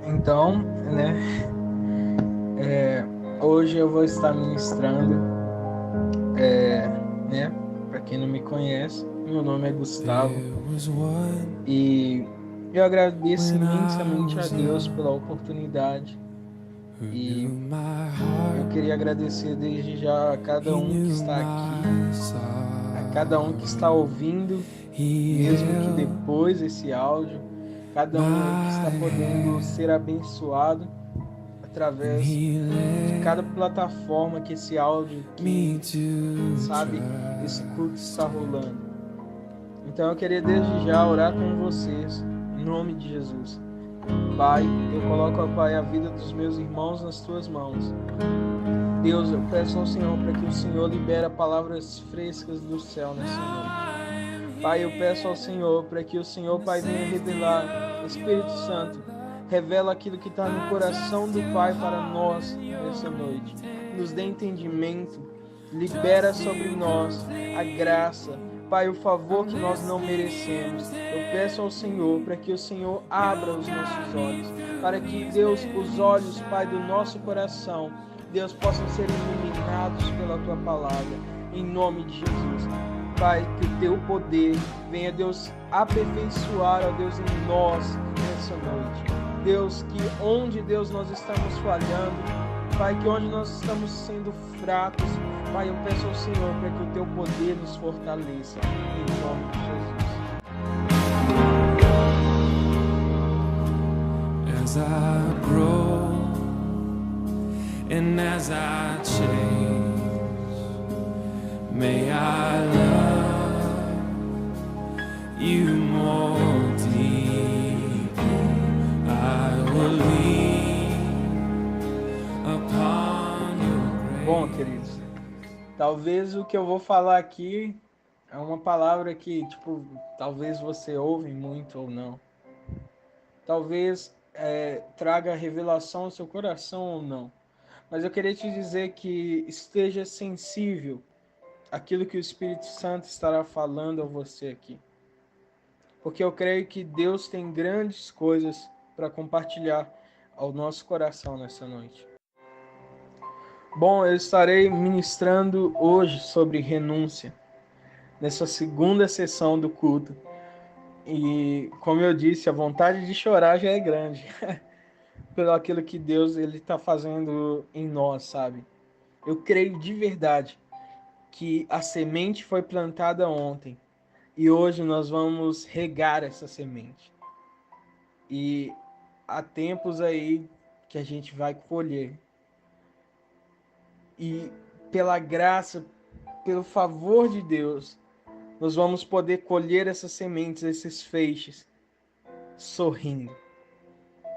Então, né, hoje eu vou estar ministrando, né, para quem não me conhece, meu nome é Gustavo e eu agradeço imensamente a Deus pela oportunidade e eu queria agradecer desde já a cada um que está aqui, a cada um que está ouvindo, mesmo que depois esse áudio, cada um que está podendo ser abençoado através de cada plataforma que esse áudio, esse culto está rolando. Então eu queria desde já orar com vocês, em nome de Jesus. Pai, eu coloco, Pai, a vida dos meus irmãos nas tuas mãos. Deus, eu peço ao Senhor para que o Senhor libere palavras frescas do céu nessa noite. Pai, eu peço ao Senhor para que o Senhor, Pai, venha revelar, Espírito Santo, revela aquilo que está no coração do Pai para nós nessa noite. Nos dê entendimento, libera sobre nós a graça, Pai, o favor que nós não merecemos. Eu peço ao Senhor para que o Senhor abra os nossos olhos, para que, Deus, os olhos, Pai, do nosso coração, Deus, possam ser iluminados pela Tua palavra, em nome de Jesus. Pai, que o Teu poder venha, Deus, aperfeiçoar, ó Deus, em nós nessa noite. Deus, que onde, Deus, nós estamos falhando, Pai, que onde nós estamos sendo fracos, Pai, eu peço ao Senhor para que o Teu poder nos fortaleça, em nome de Jesus. As I grow and as I change, may I love you more deeply. I will lean upon your grace. Bom, queridos, talvez o que eu vou falar aqui é uma palavra que, talvez você ouve muito ou não. Talvez traga revelação ao seu coração ou não. Mas eu queria te dizer que esteja sensível àquilo que o Espírito Santo estará falando a você aqui. Porque eu creio que Deus tem grandes coisas para compartilhar ao nosso coração nessa noite. Bom, eu estarei ministrando hoje sobre renúncia, nessa segunda sessão do culto. E, como eu disse, a vontade de chorar já é grande, pelo aquilo que Deus está fazendo em nós, sabe? Eu creio de verdade que a semente foi plantada ontem, e hoje nós vamos regar essa semente. E há tempos aí que a gente vai colher. E pela graça, pelo favor de Deus, nós vamos poder colher essas sementes, esses feixes, sorrindo.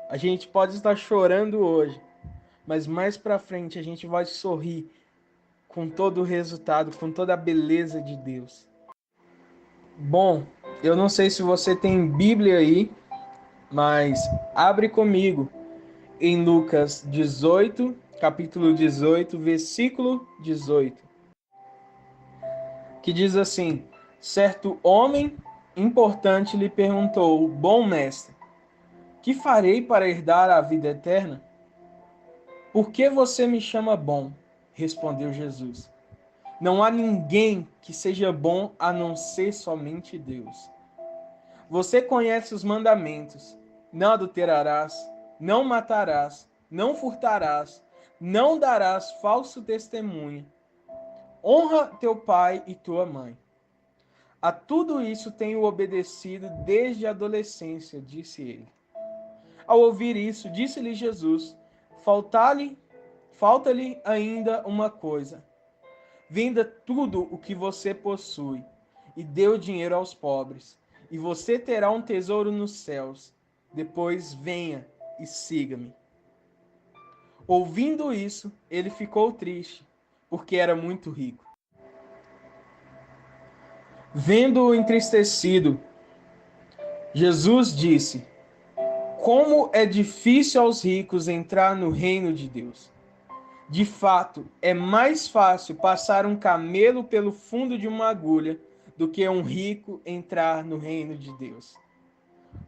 A gente pode estar chorando hoje, mas mais para frente a gente vai sorrir com todo o resultado, com toda a beleza de Deus. Bom, eu não sei se você tem Bíblia aí, mas abre comigo em Lucas 18, capítulo 18, versículo 18, que diz assim: certo homem importante lhe perguntou: bom mestre, que farei para herdar a vida eterna? Por que você me chama bom? Respondeu Jesus. Não há ninguém que seja bom a não ser somente Deus. Você conhece os mandamentos: não adulterarás, não matarás, não furtarás, não darás falso testemunho, honra teu pai e tua mãe. A tudo isso tenho obedecido desde a adolescência, disse ele. Ao ouvir isso, disse-lhe Jesus: falta-lhe ainda uma coisa. Venda tudo o que você possui e dê o dinheiro aos pobres, e você terá um tesouro nos céus. Depois venha e siga-me. Ouvindo isso, ele ficou triste, porque era muito rico. Vendo-o entristecido, Jesus disse: Como é difícil aos ricos entrar no reino de Deus. De fato, é mais fácil passar um camelo pelo fundo de uma agulha do que um rico entrar no reino de Deus.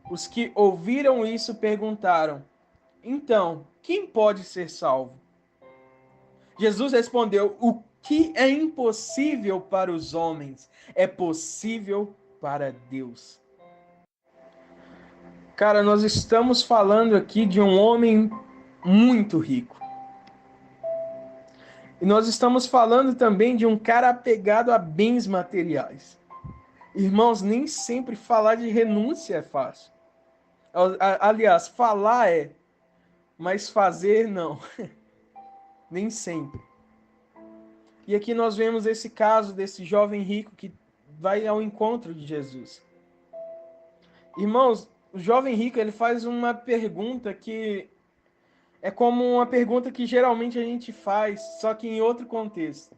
Os que ouviram isso perguntaram: então, quem pode ser salvo? Jesus respondeu: o que é impossível para os homens é possível para Deus. Cara, nós estamos falando aqui de um homem muito rico. E nós estamos falando também de um cara apegado a bens materiais. Irmãos, nem sempre falar de renúncia é fácil. Aliás, falar é, mas fazer não. Nem sempre. E aqui nós vemos esse caso desse jovem rico que vai ao encontro de Jesus. Irmãos, o jovem rico ele faz uma pergunta que é como uma pergunta que geralmente a gente faz, só que em outro contexto.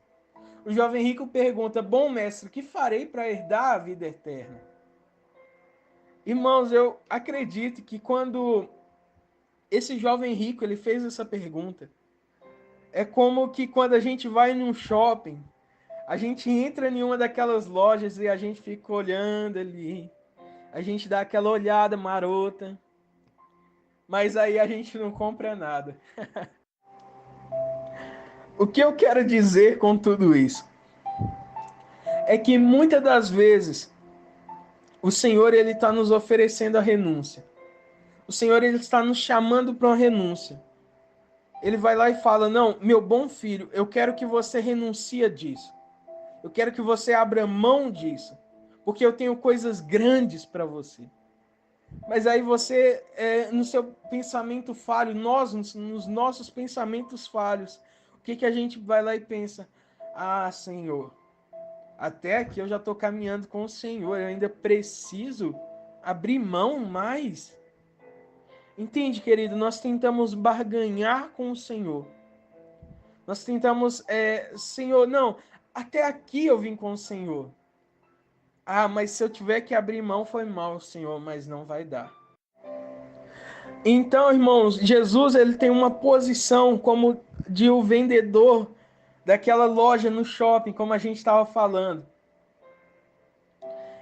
O jovem rico pergunta: bom mestre, o que farei para herdar a vida eterna? Irmãos, eu acredito que quando esse jovem rico ele fez essa pergunta, é como que quando a gente vai num shopping, a gente entra em uma daquelas lojas e a gente fica olhando ali, a gente dá aquela olhada marota, mas aí a gente não compra nada. O que eu quero dizer com tudo isso é que muitas das vezes o Senhor ele está nos oferecendo a renúncia. O Senhor ele está nos chamando para uma renúncia. Ele vai lá e fala: não, meu bom filho, eu quero que você renuncie disso. Eu quero que você abra mão disso. Porque eu tenho coisas grandes para você. Mas aí você, no seu pensamento falho, nós, nos nossos pensamentos falhos, o que a gente vai lá e pensa? Ah, Senhor, até aqui eu já estou caminhando com o Senhor, eu ainda preciso abrir mão mais. Entende, querido? Nós tentamos barganhar com o Senhor. Nós tentamos, Senhor, não, até aqui eu vim com o Senhor. Ah, mas se eu tiver que abrir mão, foi mal, Senhor, mas não vai dar. Então, irmãos, Jesus ele tem uma posição como de o vendedor daquela loja no shopping, como a gente estava falando.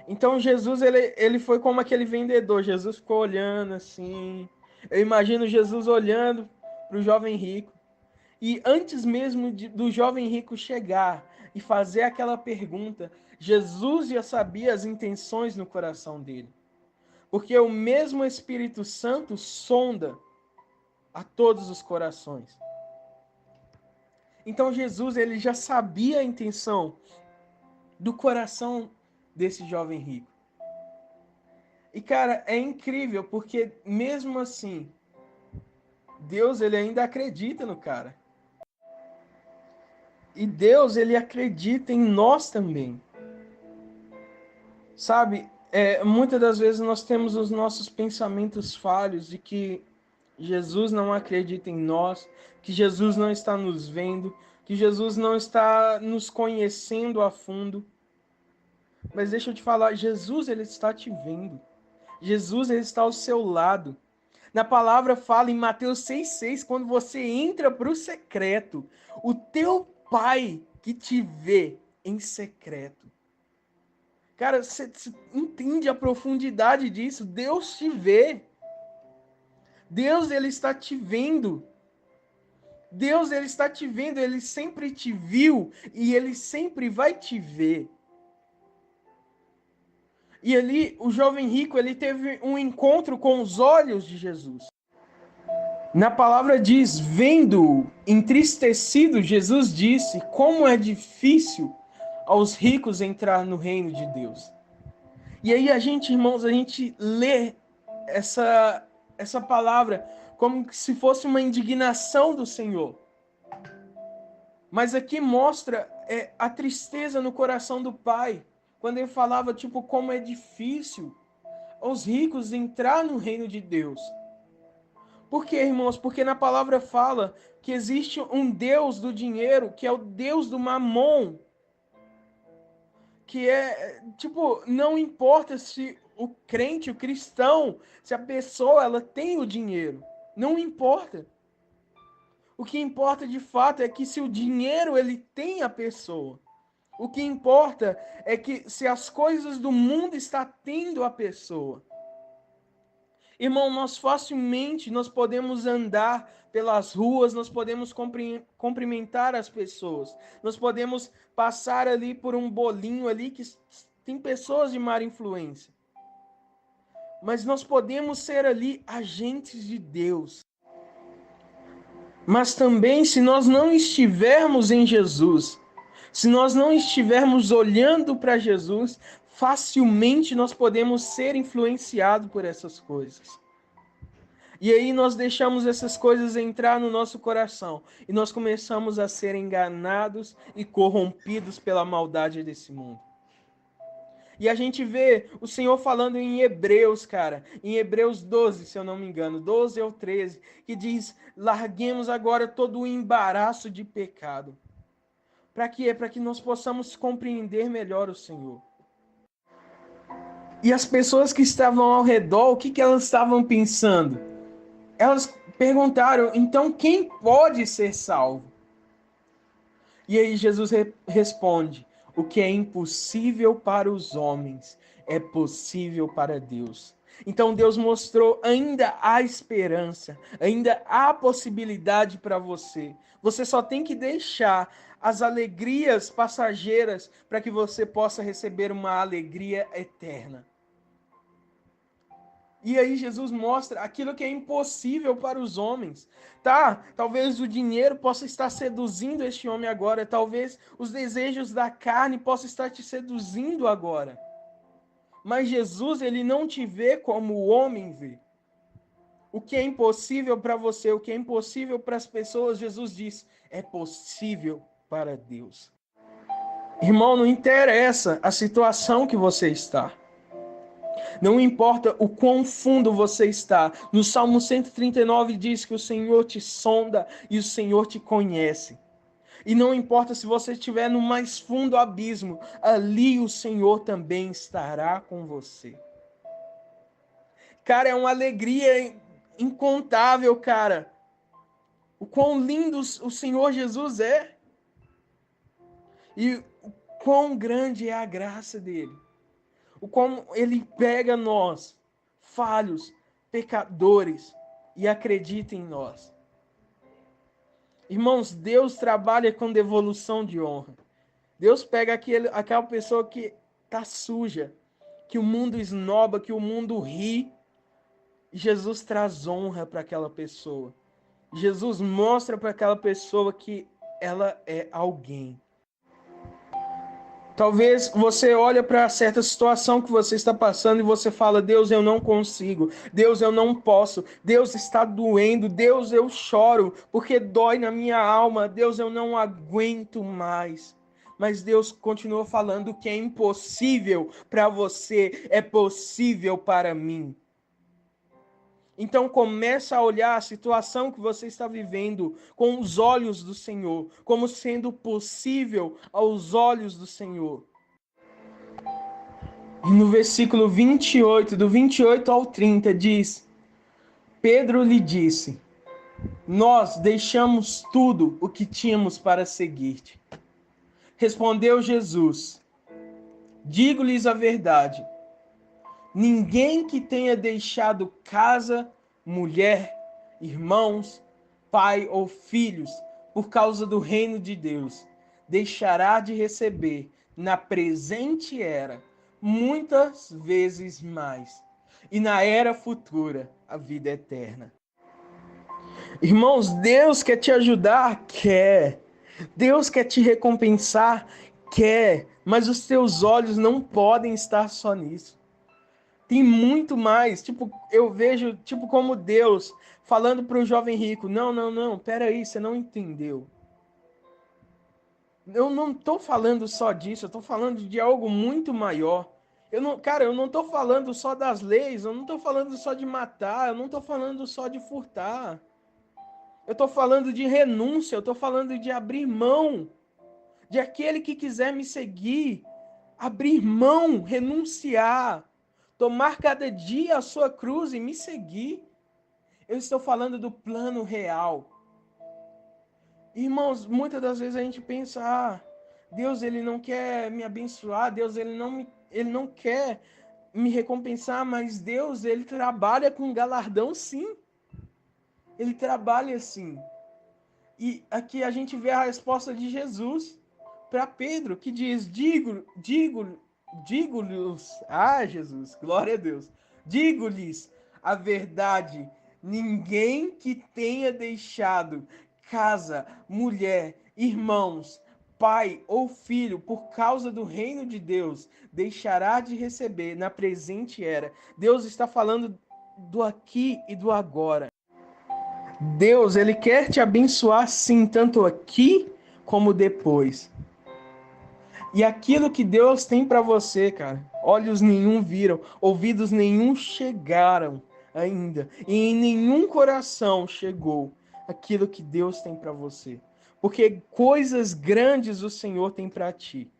Então, Jesus ele foi como aquele vendedor. Jesus ficou olhando assim. Eu imagino Jesus olhando para o jovem rico. E antes mesmo do jovem rico chegar e fazer aquela pergunta, Jesus já sabia as intenções no coração dele. Porque o mesmo Espírito Santo sonda a todos os corações. Então Jesus ele já sabia a intenção do coração desse jovem rico. E cara, é incrível porque mesmo assim, Deus ele ainda acredita no cara. E Deus, ele acredita em nós também. Sabe, muitas das vezes nós temos os nossos pensamentos falhos de que Jesus não acredita em nós, que Jesus não está nos vendo, que Jesus não está nos conhecendo a fundo. Mas deixa eu te falar, Jesus, ele está te vendo. Jesus, ele está ao seu lado. Na palavra fala em Mateus 6,6, quando você entra para o secreto, o teu Pai que te vê em secreto. Cara, você entende a profundidade disso? Deus te vê. Deus, ele está te vendo. Deus, ele está te vendo. Ele sempre te viu e ele sempre vai te ver. E ali, o jovem rico, ele teve um encontro com os olhos de Jesus. Na palavra diz, vendo-o entristecido, Jesus disse, como é difícil aos ricos entrar no reino de Deus. E aí a gente, irmãos, a gente lê essa palavra como se fosse uma indignação do Senhor. Mas aqui mostra a tristeza no coração do Pai, quando ele falava, tipo, como é difícil aos ricos entrar no reino de Deus. Por quê, irmãos? Porque na palavra fala que existe um Deus do dinheiro, que é o Deus do mamon. Que tipo, não importa se o crente, o cristão, se a pessoa ela tem o dinheiro. Não importa. O que importa de fato é que se o dinheiro ele tem a pessoa. O que importa é que se as coisas do mundo está tendo a pessoa. Irmão, nós podemos andar pelas ruas, nós podemos cumprimentar as pessoas, nós podemos passar ali por um bolinho ali que tem pessoas de má influência. Mas nós podemos ser ali agentes de Deus. Mas também, se nós não estivermos em Jesus, se nós não estivermos olhando para Jesus, facilmente nós podemos ser influenciados por essas coisas. E aí nós deixamos essas coisas entrar no nosso coração e nós começamos a ser enganados e corrompidos pela maldade desse mundo. E a gente vê o Senhor falando em Hebreus, cara, em Hebreus 12, se eu não me engano, 12 ou 13, que diz: larguemos agora todo o embaraço de pecado. Para quê? Para que nós possamos compreender melhor o Senhor. E as pessoas que estavam ao redor, o que elas estavam pensando? Elas perguntaram: então quem pode ser salvo? E aí Jesus responde: o que é impossível para os homens é possível para Deus. Então Deus mostrou: ainda há esperança, ainda há possibilidade para você. Você só tem que deixar as alegrias passageiras para que você possa receber uma alegria eterna. E aí Jesus mostra aquilo que é impossível para os homens. Tá, talvez o dinheiro possa estar seduzindo este homem agora. Talvez os desejos da carne possam estar te seduzindo agora. Mas Jesus, ele não te vê como o homem vê. O que é impossível para você, o que é impossível para as pessoas, Jesus diz, é possível para Deus. Irmão, não interessa a situação que você está. Não importa o quão fundo você está. No Salmo 139 diz que o Senhor te sonda e o Senhor te conhece. E não importa se você estiver no mais fundo abismo, ali o Senhor também estará com você. Cara, é uma alegria incontável, cara. O quão lindo o Senhor Jesus é. E o quão grande é a graça dele. O como ele pega nós, falhos, pecadores, e acredita em nós. Irmãos, Deus trabalha com devolução de honra. Deus pega aquela pessoa que está suja, que o mundo esnoba, que o mundo ri, e Jesus traz honra para aquela pessoa. Jesus mostra para aquela pessoa que ela é alguém. Talvez você olhe para certa situação que você está passando e você fala: Deus, eu não consigo. Deus, eu não posso. Deus, está doendo. Deus, eu choro porque dói na minha alma. Deus, eu não aguento mais. Mas Deus continua falando que é impossível para você, é possível para mim. Então começa a olhar a situação que você está vivendo com os olhos do Senhor, como sendo possível aos olhos do Senhor. E no versículo 28, do 28 ao 30, diz: Pedro lhe disse: nós deixamos tudo o que tínhamos para seguir-te. Respondeu Jesus: digo-lhes a verdade. Ninguém que tenha deixado casa, mulher, irmãos, pai ou filhos, por causa do reino de Deus, deixará de receber, na presente era, muitas vezes mais, e na era futura, a vida eterna. Irmãos, Deus quer te ajudar? Quer. Deus quer te recompensar? Quer. Mas os teus olhos não podem estar só nisso. Tem muito mais. Eu vejo, como Deus falando para o jovem rico: não, peraí, você não entendeu. Eu não estou falando só disso, eu estou falando de algo muito maior. Eu não estou falando só das leis, eu não estou falando só de matar, eu não estou falando só de furtar. Eu estou falando de renúncia, eu estou falando de abrir mão. De aquele que quiser me seguir, abrir mão, renunciar. tomar cada dia a sua cruz e me seguir. Eu estou falando do plano real. Irmãos, muitas das vezes a gente pensa, Deus ele não quer me abençoar, Deus ele não quer me recompensar, mas Deus ele trabalha com galardão sim. Ele trabalha sim. E aqui a gente vê a resposta de Jesus para Pedro, que diz, digo-lhes, Jesus, glória a Deus, digo-lhes a verdade, ninguém que tenha deixado casa, mulher, irmãos, pai ou filho, por causa do reino de Deus, deixará de receber na presente era. Deus está falando do aqui e do agora. Deus, ele quer te abençoar sim, tanto aqui como depois. E aquilo que Deus tem para você, cara, olhos nenhum viram, ouvidos nenhum chegaram ainda, e em nenhum coração chegou aquilo que Deus tem para você. Porque coisas grandes o Senhor tem para ti.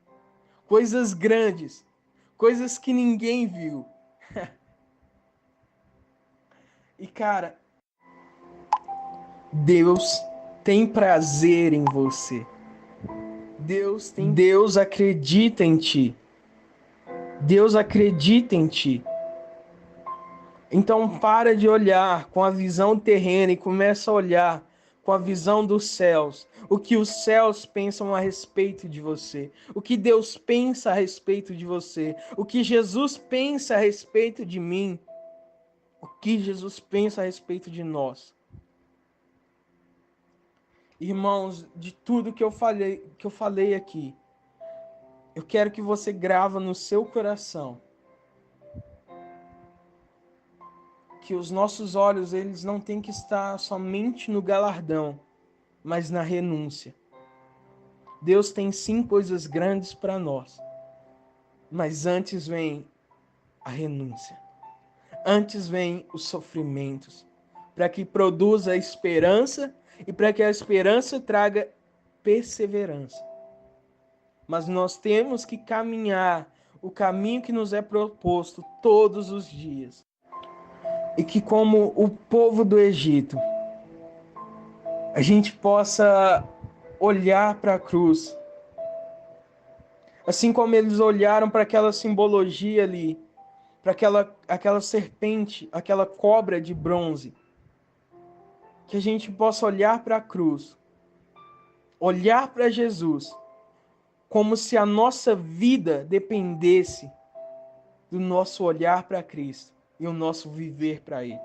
Coisas grandes, coisas que ninguém viu. E cara, Deus tem prazer em você. Deus acredita em ti. Deus acredita em ti. Então para de olhar com a visão terrena e começa a olhar com a visão dos céus. O que os céus pensam a respeito de você. O que Deus pensa a respeito de você. O que Jesus pensa a respeito de mim. O que Jesus pensa a respeito de nós. Irmãos, de tudo que eu falei aqui, eu quero que você grava no seu coração que os nossos olhos, eles não têm que estar somente no galardão, mas na renúncia. Deus tem sim coisas grandes para nós, mas antes vem a renúncia. Antes vem os sofrimentos, para que produza a esperança e para que a esperança traga perseverança. Mas nós temos que caminhar o caminho que nos é proposto todos os dias. E que como o povo do Egito, a gente possa olhar para a cruz. Assim como eles olharam para aquela simbologia ali, para aquela serpente, aquela cobra de bronze. Que a gente possa olhar para a cruz, olhar para Jesus, como se a nossa vida dependesse do nosso olhar para Cristo e o nosso viver para Ele.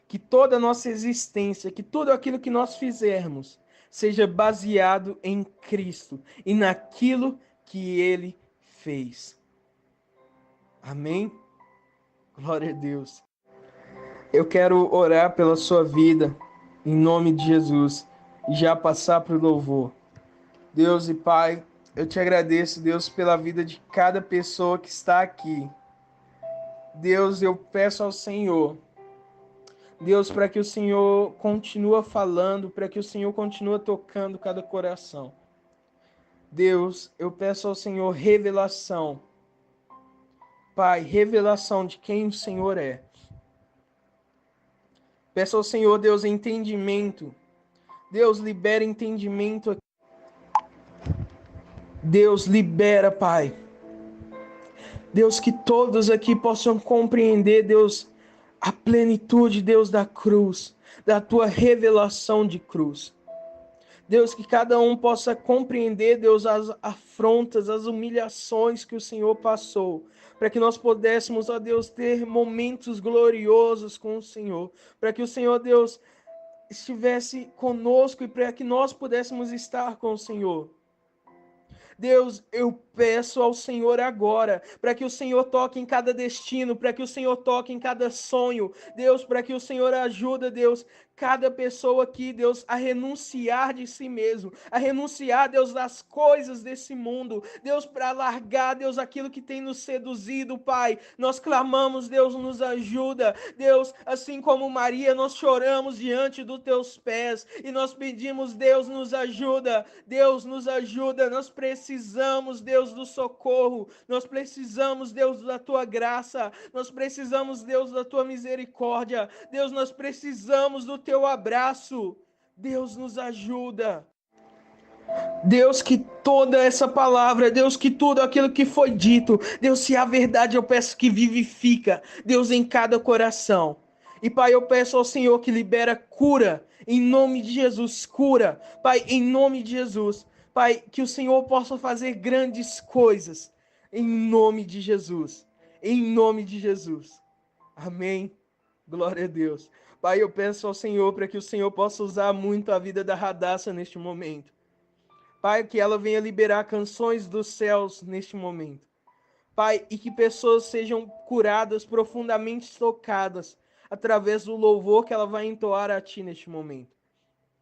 Que toda a nossa existência, que tudo aquilo que nós fizermos, seja baseado em Cristo e naquilo que Ele fez. Amém? Glória a Deus. Eu quero orar pela sua vida, em nome de Jesus, e já passar para o louvor. Deus e Pai, eu te agradeço, Deus, pela vida de cada pessoa que está aqui. Deus, eu peço ao Senhor, Deus, para que o Senhor continue falando, para que o Senhor continue tocando cada coração. Deus, eu peço ao Senhor revelação. Pai, revelação de quem o Senhor é. Peço ao Senhor, Deus, entendimento. Deus, libera entendimento aqui. Deus, libera, Pai. Deus, que todos aqui possam compreender, Deus, a plenitude, Deus, da cruz, da Tua revelação de cruz. Deus, que cada um possa compreender, Deus, as afrontas, as humilhações que o Senhor passou, para que nós pudéssemos, ó Deus, ter momentos gloriosos com o Senhor, para que o Senhor, Deus, estivesse conosco e para que nós pudéssemos estar com o Senhor. Deus, eu peço ao Senhor agora, para que o Senhor toque em cada destino, para que o Senhor toque em cada sonho, Deus, para que o Senhor ajude, Deus, cada pessoa aqui, Deus, a renunciar de si mesmo, a renunciar, Deus, das coisas desse mundo, Deus, para largar, Deus, aquilo que tem nos seduzido, Pai. Nós clamamos, Deus, nos ajuda, Deus, assim como Maria, nós choramos diante dos teus pés e nós pedimos, Deus, nos ajuda, nós precisamos precisamos, Deus, do socorro. Nós precisamos, Deus, da tua graça. Nós precisamos, Deus, da tua misericórdia. Deus, nós precisamos do teu abraço. Deus, nos ajuda. Deus, que toda essa palavra, Deus, que tudo aquilo que foi dito, Deus, se a verdade eu peço que vivifica, Deus, em cada coração. E Pai, eu peço ao Senhor que libera cura, em nome de Jesus, cura, Pai, em nome de Jesus. Pai, que o Senhor possa fazer grandes coisas, em nome de Jesus, em nome de Jesus. Amém. Glória a Deus. Pai, eu peço ao Senhor para que o Senhor possa usar muito a vida da Radassa neste momento. Pai, que ela venha liberar canções dos céus neste momento. Pai, e que pessoas sejam curadas, profundamente tocadas, através do louvor que ela vai entoar a Ti neste momento.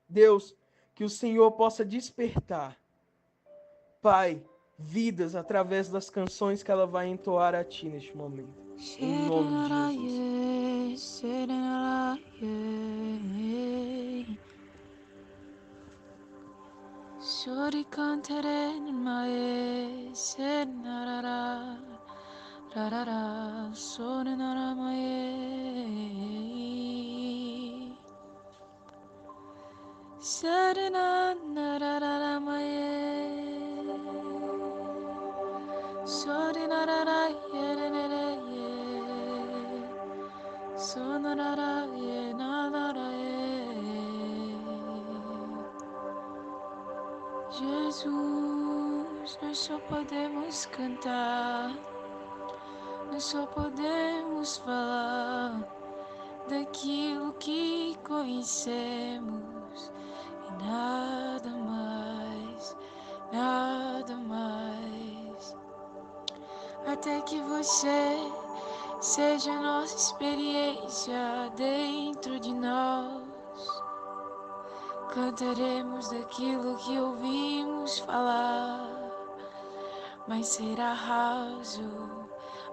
Deus, que o Senhor possa despertar, Pai, vidas através das canções que ela vai entoar a Ti neste momento. Em nome de Jesus. Shori kantere mae senarara rarara sonara mae serena narara mae shori narara yerere ye sonara ye narara ye. Jesus, nós só podemos cantar, nós só podemos falar daquilo que conhecemos e nada mais, nada mais. Até que você seja a nossa experiência dentro de nós. Cantaremos daquilo que ouvimos falar, mas será raso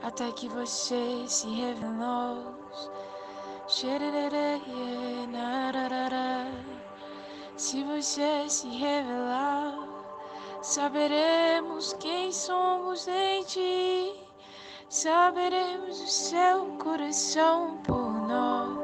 até que você se revele em nós. Se você se revelar, saberemos quem somos em ti, saberemos o seu coração por nós.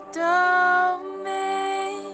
Totalmente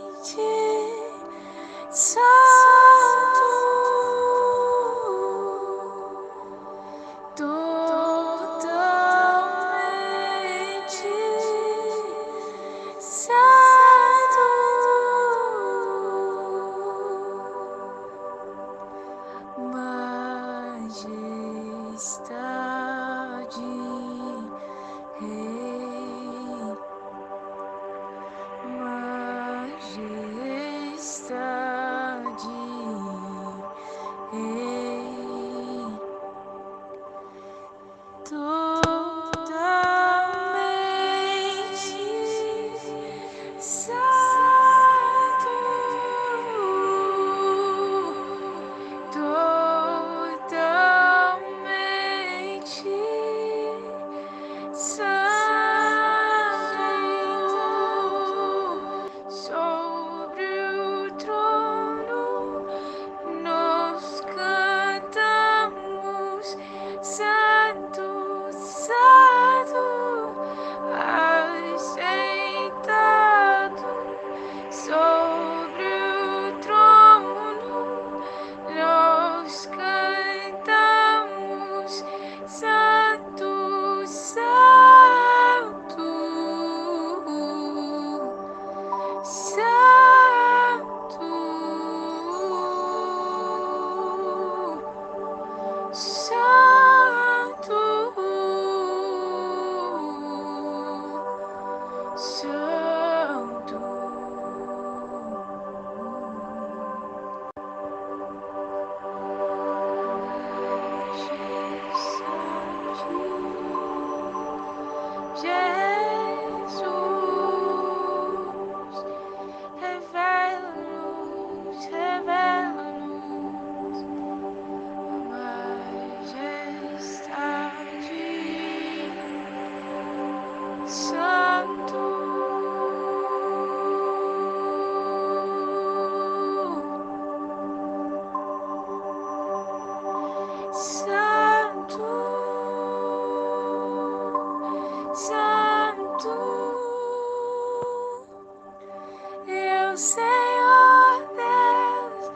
Senhor Deus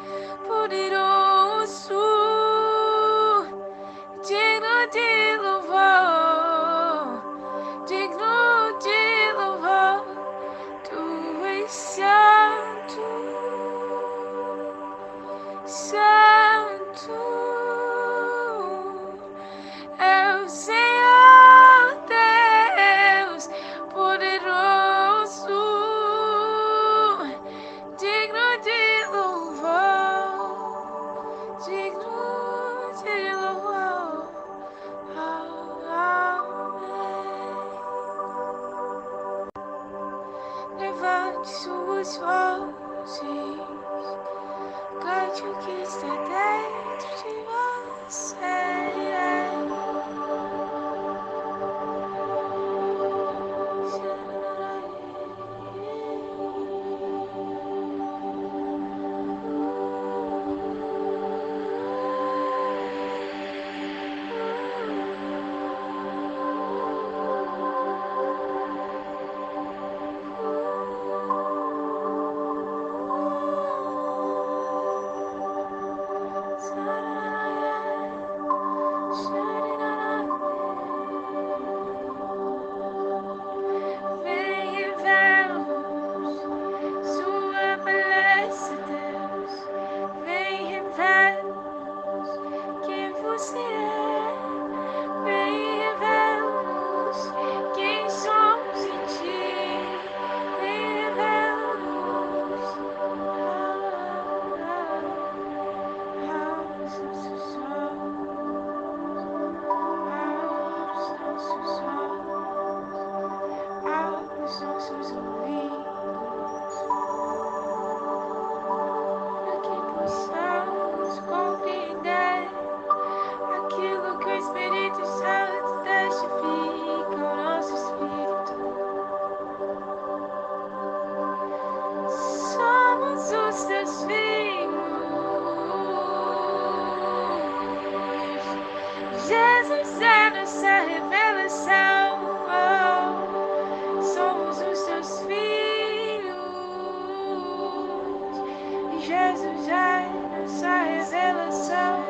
poderoso, digno de louvor, digno de louvor, tu és santo, santo. É o Senhor Deus poderoso, digno de louvor, digno de louvor. Amém. Levante suas vozes, cante o que está dentro de você. Vem e vemos sua beleza, Deus. Vem e vemos quem você é. Vem e vemos quem somos em ti. Vem e vemos aos nossos ouvidos, para que possamos compreender aquilo que o Espírito Santo testifica ao nosso espírito. Somos os teus filhos. Jesus é nossa revelação. Somos os teus filhos. Jesus é nossa revelação.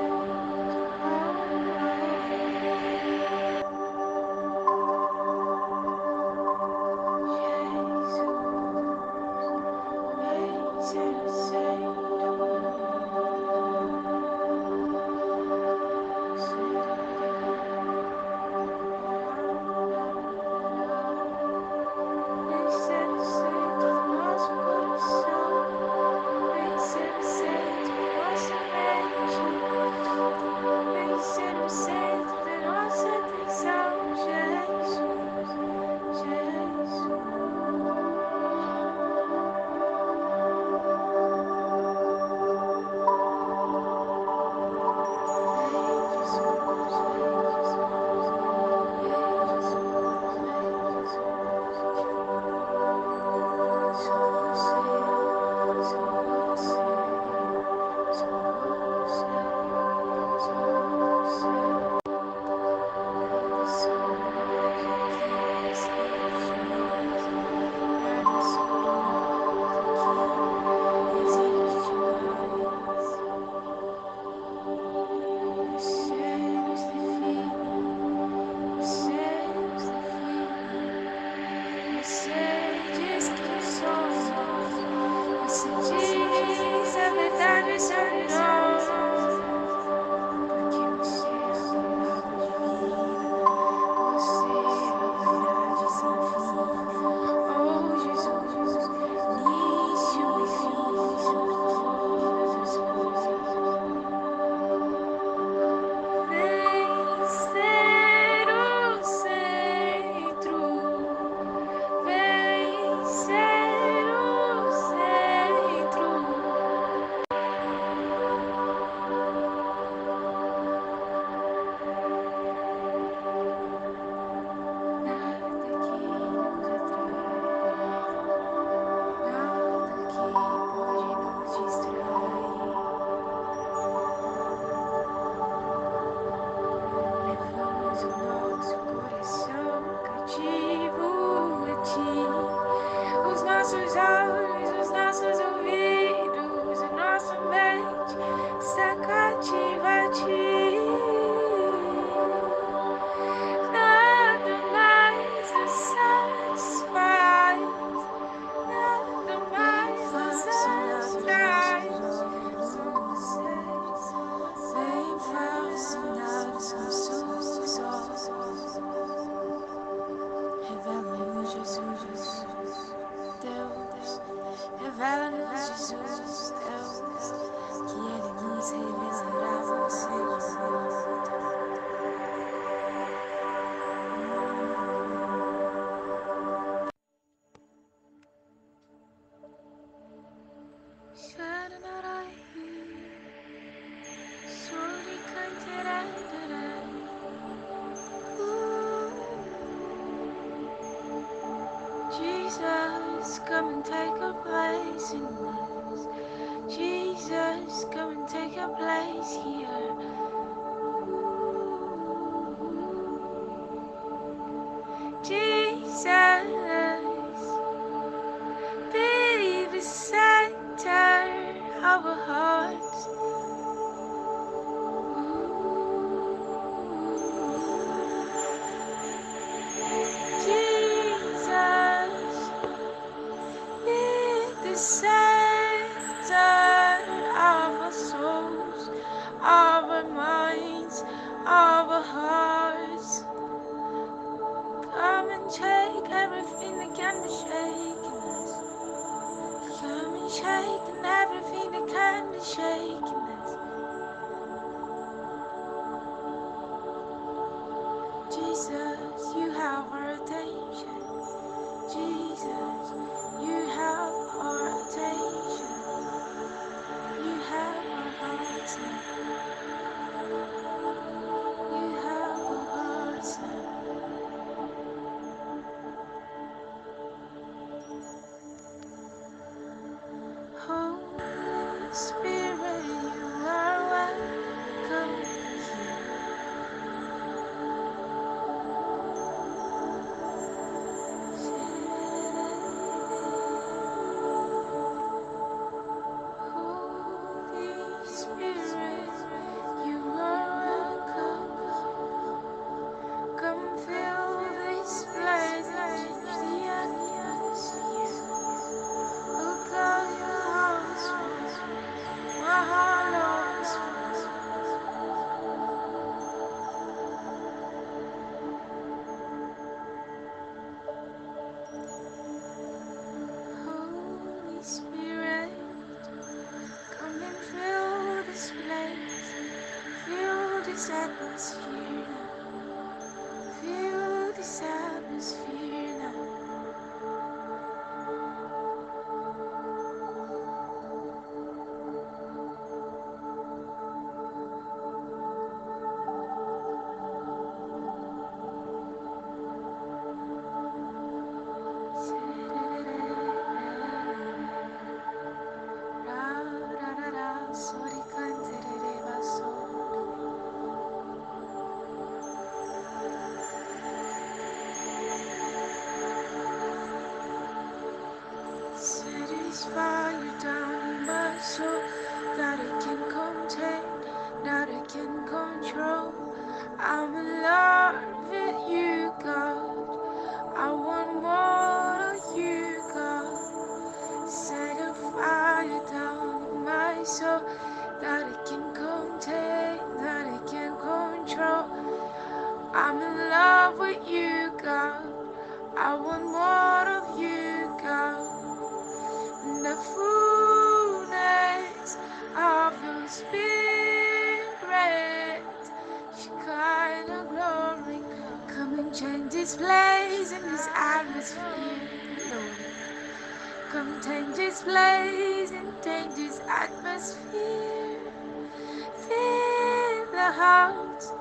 Os nossos olhos, os nossos ouvidos. come and take a place in this. Jesus, come and take a place here. Jesus, be the center of our hearts. Jesus, be the center of our souls, of our minds, of our hearts. Come and take everything that can be shaken us. Come and shake everything that can be shaken us. Jesus, you have our attention. Jesus, you have our attention. You have our hearts now. You have our hearts now. Holy Spirit, you are welcome here. Holy Spirit, you are welcome. Come fill this place and change the atmosphere. Oh God, your house, my heart longs for. Holy Spirit, come and fill this place, fill this atmosphere now, fill this atmosphere now. Satisfy you down in my soul that I can contain, that I can control. I'm in love with you, God. I want more of you, God. Set a fire down in my soul that I can contain, that I can control. I'm in love with you, God. I want more of you, God. The fullness of your spirit, Shekinah glory. Come and change this place and this atmosphere, Lord. Come change this place and change this atmosphere. Fill the hearts,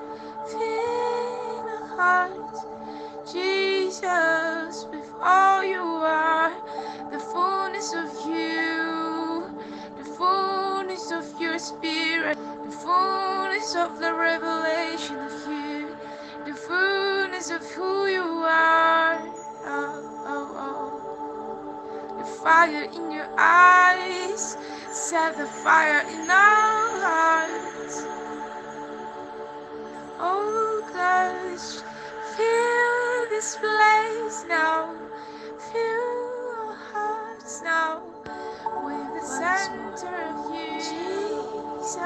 fill the hearts. Jesus, with all you are, the fullness of you, the fullness of your spirit, the fullness of the revelation of you, the fullness of who you are. Oh, oh, oh. The fire in your eyes, set the fire in our hearts. Oh gosh, fill this place now, fill our hearts now with the center of you, Jesus.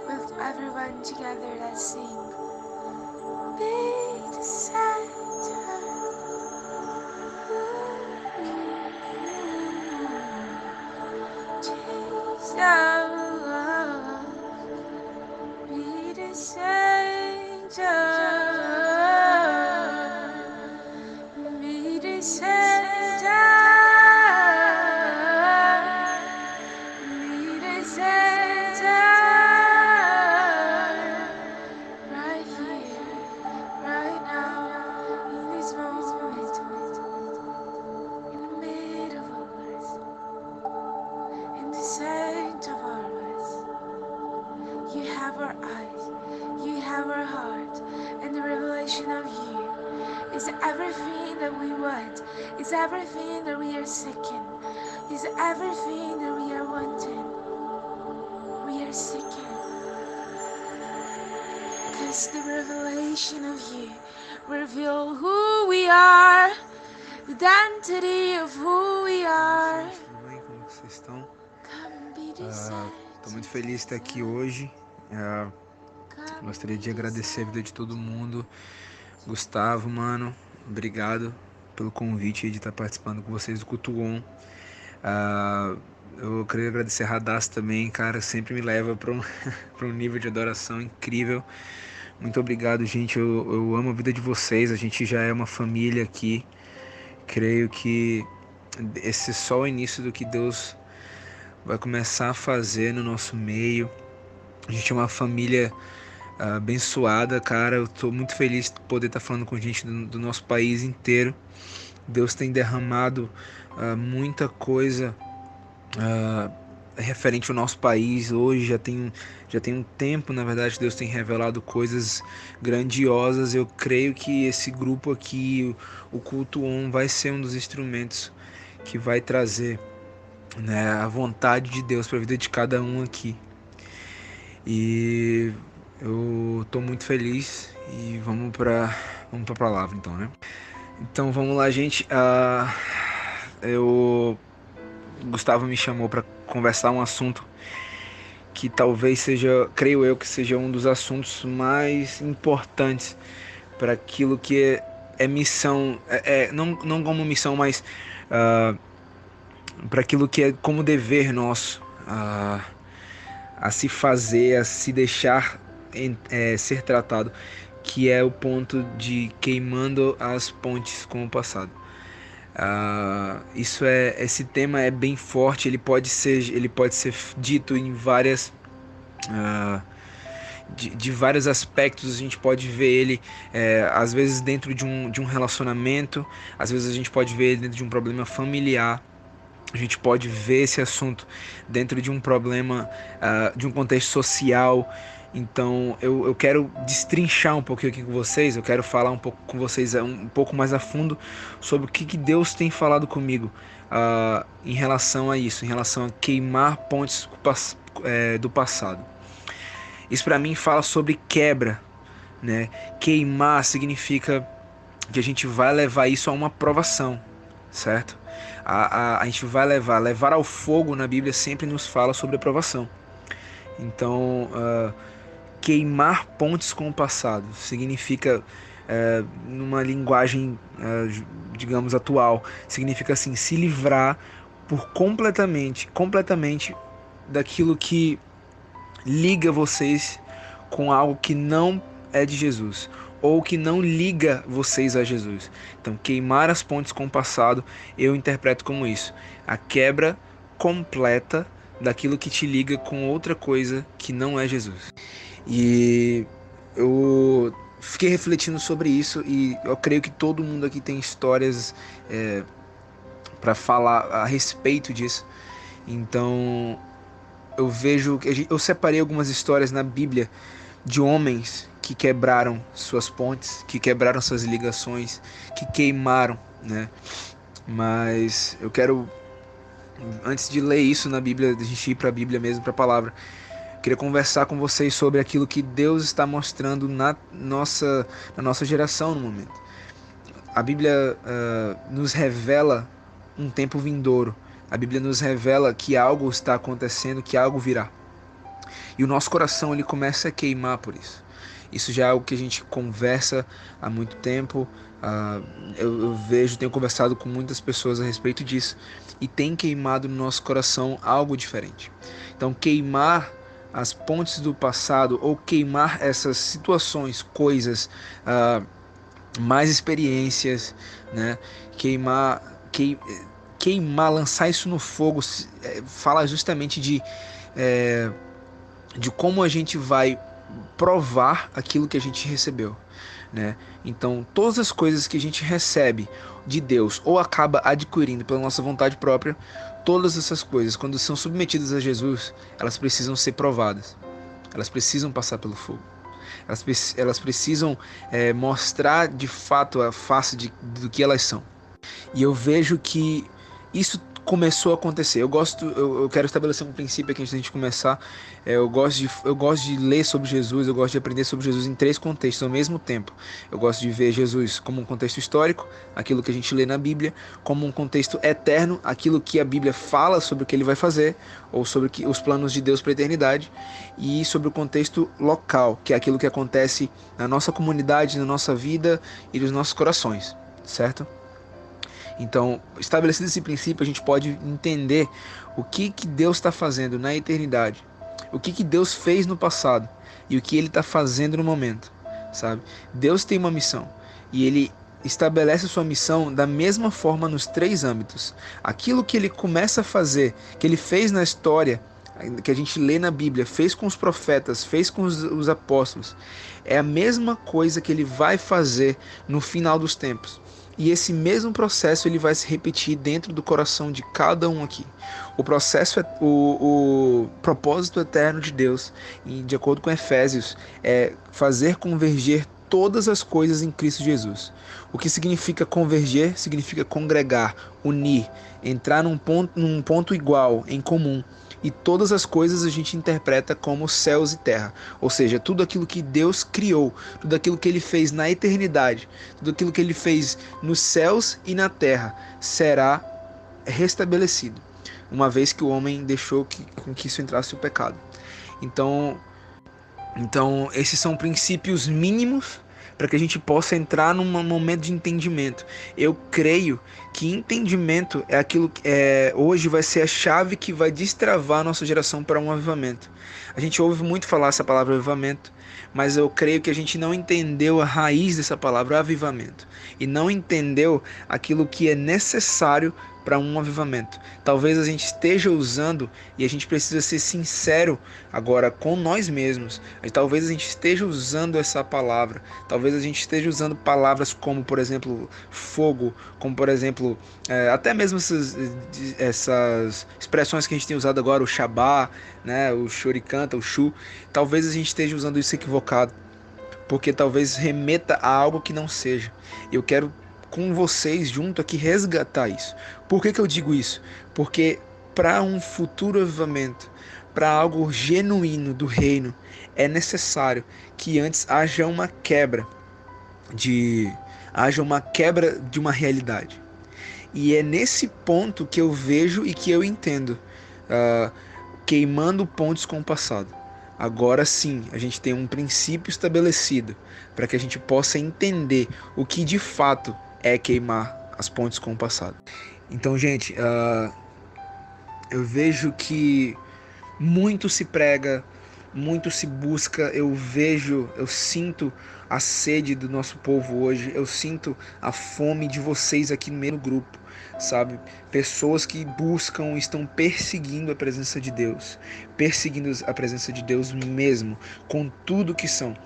With everyone together, let's sing. Be the center. Jesus, be the center. Be the center. Be the center. Right here, right have our eyes, you have our heart, and the revelation of you is everything that we want, is everything that we are seeking, is everything that we are wanting. We are seeking, because the revelation of you reveal who we are, the identity of who we are. Tudo bem? Como vocês estão? Come be desired. Estou muito feliz de estar aqui hoje. Gostaria de agradecer a vida de todo mundo. Gustavo, mano, obrigado pelo convite de estar participando com vocês do Culto On. Eu queria agradecer a Radassa também, cara, sempre me leva para um nível de adoração incrível. Muito obrigado, gente, eu amo a vida de vocês, a gente já é uma família aqui. Creio que esse é só o início do que Deus vai começar a fazer no nosso meio. A gente é uma família abençoada, cara. Eu estou muito feliz de poder estar falando com gente do nosso país inteiro. Deus tem derramado muita coisa referente ao nosso país. Hoje já tem um tempo, na verdade, Deus tem revelado coisas grandiosas. Eu creio que esse grupo aqui, o Culto On, vai ser um dos instrumentos que vai trazer, né, a vontade de Deus para a vida de cada um aqui. E eu estou muito feliz e vamos para a palavra então, né? Então vamos lá, gente. O Gustavo me chamou para conversar um assunto que talvez seja, creio eu, que seja um dos assuntos mais importantes para aquilo que é missão, não como missão, mas para aquilo que é como dever nosso a se fazer, a se deixar ser tratado, que é o ponto de queimando as pontes com o passado. Esse tema é bem forte. Ele pode ser dito em várias de vários aspectos. A gente pode ver ele às vezes dentro de um relacionamento, às vezes a gente pode ver ele dentro de um problema familiar. A gente pode ver esse assunto dentro de um problema, de um contexto social. Então eu quero destrinchar um pouquinho aqui com vocês. Eu quero falar um pouco com vocês um pouco mais a fundo sobre o que Deus tem falado comigo em relação a isso, em relação a queimar pontes do passado. Isso para mim fala sobre quebra, né? Queimar significa que a gente vai levar isso a uma provação, certo? A gente vai levar ao fogo. Na Bíblia sempre nos fala sobre a provação. Então queimar pontes com o passado significa, numa linguagem digamos atual, significa assim, se livrar completamente daquilo que liga vocês com algo que não é de Jesus, ou que não liga vocês a Jesus. Então queimar as pontes com o passado, eu interpreto como isso: a quebra completa daquilo que te liga com outra coisa que não é Jesus. E eu fiquei refletindo sobre isso, e eu creio que todo mundo aqui tem histórias para falar a respeito disso. Então eu separei algumas histórias na Bíblia de homens que quebraram suas pontes, que quebraram suas ligações, que queimaram, né? Mas eu quero, antes de ler isso na Bíblia, a gente ir para a Bíblia mesmo, para a palavra, queria conversar com vocês sobre aquilo que Deus está mostrando na nossa geração no momento. A Bíblia nos revela um tempo vindouro. A Bíblia nos revela que algo está acontecendo, que algo virá. E o nosso coração, ele começa a queimar por isso. Isso já é algo que a gente conversa há muito tempo. Eu tenho conversado com muitas pessoas a respeito disso, e tem queimado no nosso coração algo diferente. Então queimar as pontes do passado, ou queimar essas situações, coisas, mais experiências, né? Queimar, lançar isso no fogo, fala justamente de como a gente vai provar aquilo que a gente recebeu, né? Então todas as coisas que a gente recebe de Deus ou acaba adquirindo pela nossa vontade própria, todas essas coisas, quando são submetidas a Jesus, elas precisam ser provadas. elas precisam passar pelo fogo. Elas precisam mostrar de fato a face do que elas são. E eu vejo que isso começou a acontecer. Eu quero estabelecer um princípio aqui antes da gente começar. Eu gosto de ler sobre Jesus, eu gosto de aprender sobre Jesus em 3 contextos ao mesmo tempo. Eu gosto de ver Jesus como um contexto histórico, aquilo que a gente lê na Bíblia, como um contexto eterno, aquilo que a Bíblia fala sobre o que ele vai fazer, ou sobre os planos de Deus para a eternidade, e sobre o contexto local, que é aquilo que acontece na nossa comunidade, na nossa vida e nos nossos corações, certo? Então, estabelecido esse princípio, a gente pode entender o que Deus está fazendo na eternidade, o que Deus fez no passado e o que Ele está fazendo no momento, sabe? Deus tem uma missão e Ele estabelece sua missão da mesma forma nos 3 âmbitos. Aquilo que Ele começa a fazer, que Ele fez na história, que a gente lê na Bíblia, fez com os profetas, fez com os apóstolos, é a mesma coisa que Ele vai fazer no final dos tempos. E esse mesmo processo ele vai se repetir dentro do coração de cada um aqui. O processo, o propósito eterno de Deus, e de acordo com Efésios, é fazer converger todas as coisas em Cristo Jesus. O que significa converger? Significa congregar, unir, entrar num ponto igual, em comum. E todas as coisas a gente interpreta como céus e terra. Ou seja, tudo aquilo que Deus criou, tudo aquilo que Ele fez na eternidade, tudo aquilo que Ele fez nos céus e na terra, será restabelecido, uma vez que o homem deixou com que isso entrasse o pecado. Então esses são princípios mínimos para que a gente possa entrar num momento de entendimento. Eu creio que entendimento é aquilo que hoje vai ser a chave que vai destravar a nossa geração para um avivamento. A gente ouve muito falar essa palavra avivamento, mas eu creio que a gente não entendeu a raiz dessa palavra avivamento e não entendeu aquilo que é necessário para um avivamento. Talvez a gente esteja usando, e a gente precisa ser sincero agora com nós mesmos, talvez a gente esteja usando essa palavra, talvez a gente esteja usando palavras como, por exemplo, fogo, como, por exemplo, até mesmo essas expressões que a gente tem usado agora, o Shabá, né, o Shurikanta, o Shu, talvez a gente esteja usando isso equivocado, porque talvez remeta a algo que não seja. Eu quero com vocês junto aqui resgatar isso. Por que eu digo isso? Porque para um futuro avivamento, para algo genuíno do reino, é necessário que antes haja uma quebra de uma realidade. E é nesse ponto que eu vejo e que eu entendo, queimando pontes com o passado. Agora sim, a gente tem um princípio estabelecido para que a gente possa entender o que de fato é queimar as pontes com o passado. Então, gente, eu vejo que muito se prega, muito se busca, eu sinto a sede do nosso povo hoje, eu sinto a fome de vocês aqui no meio do grupo, sabe? Pessoas que buscam, estão perseguindo a presença de Deus, perseguindo a presença de Deus mesmo, com tudo que são.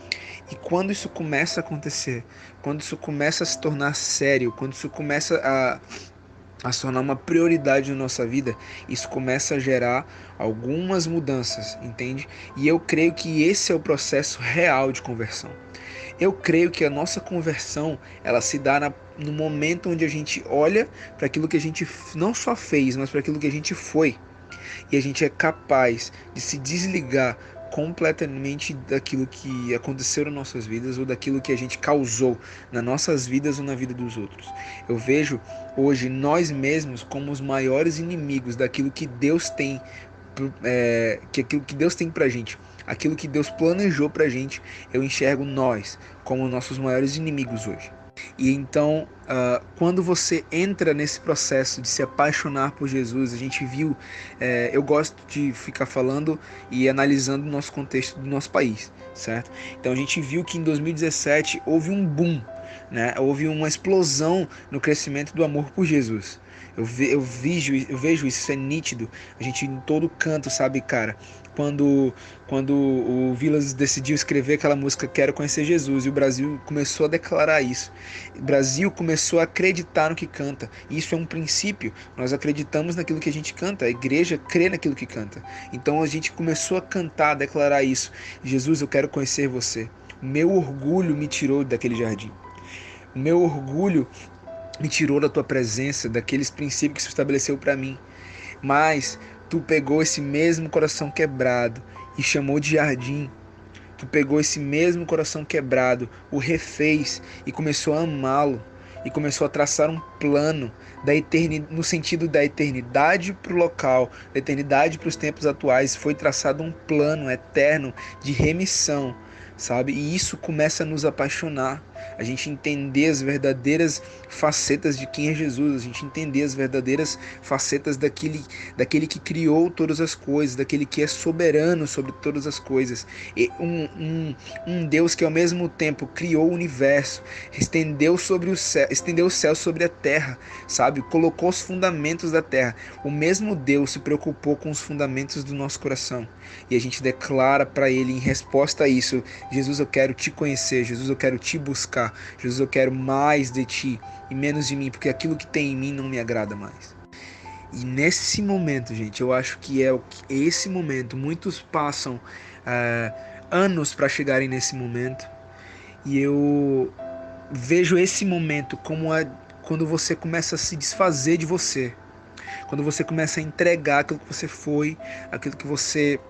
E quando isso começa a acontecer, quando isso começa a se tornar sério, quando isso começa a se tornar uma prioridade na nossa vida, isso começa a gerar algumas mudanças, entende? E eu creio que esse é o processo real de conversão. Eu creio que a nossa conversão, ela se dá no momento onde a gente olha para aquilo que a gente não só fez, mas para aquilo que a gente foi. E a gente é capaz de se desligar completamente daquilo que aconteceu nas nossas vidas ou daquilo que a gente causou nas nossas vidas ou na vida dos outros. Eu vejo hoje nós mesmos como os maiores inimigos daquilo que Deus tem, aquilo que Deus tem pra gente, aquilo que Deus planejou pra gente. Eu enxergo nós como nossos maiores inimigos hoje. E então, quando você entra nesse processo de se apaixonar por Jesus, a gente viu, eu gosto de ficar falando e analisando o nosso contexto do nosso país, certo? Então a gente viu que em 2017 houve um boom, né? Houve uma explosão no crescimento do amor por Jesus. Eu vejo isso, isso é nítido. A gente em todo canto, sabe, cara? Quando o Vilas decidiu escrever aquela música Quero Conhecer Jesus, e o Brasil começou a declarar isso. O Brasil começou a acreditar no que canta. Isso é um princípio. Nós acreditamos naquilo que a gente canta. A igreja crê naquilo que canta. Então a gente começou a cantar, a declarar isso. Jesus, eu quero conhecer você. O meu orgulho me tirou daquele jardim. O meu orgulho me tirou da tua presença, daqueles princípios que você estabeleceu para mim. Mas tu pegou esse mesmo coração quebrado e chamou de jardim. Tu pegou esse mesmo coração quebrado, o refez e começou a amá-lo. E começou a traçar um plano no sentido da eternidade para o local, da eternidade para os tempos atuais. Foi traçado um plano eterno de remissão, sabe? E isso começa a nos apaixonar. A gente entender as verdadeiras facetas de quem é Jesus, a gente entender as verdadeiras facetas daquele que criou todas as coisas, daquele que é soberano sobre todas as coisas. E um Deus que ao mesmo tempo criou o universo, estendeu o céu sobre a terra, sabe? Colocou os fundamentos da terra. O mesmo Deus se preocupou com os fundamentos do nosso coração. E a gente declara para Ele em resposta a isso: Jesus, eu quero te conhecer. Jesus, eu quero te buscar. Jesus, eu quero mais de ti e menos de mim, porque aquilo que tem em mim não me agrada mais. E nesse momento, gente, eu acho que esse momento, muitos passam anos para chegarem nesse momento, e eu vejo esse momento como quando você começa a se desfazer de você, quando você começa a entregar aquilo que você foi, aquilo que você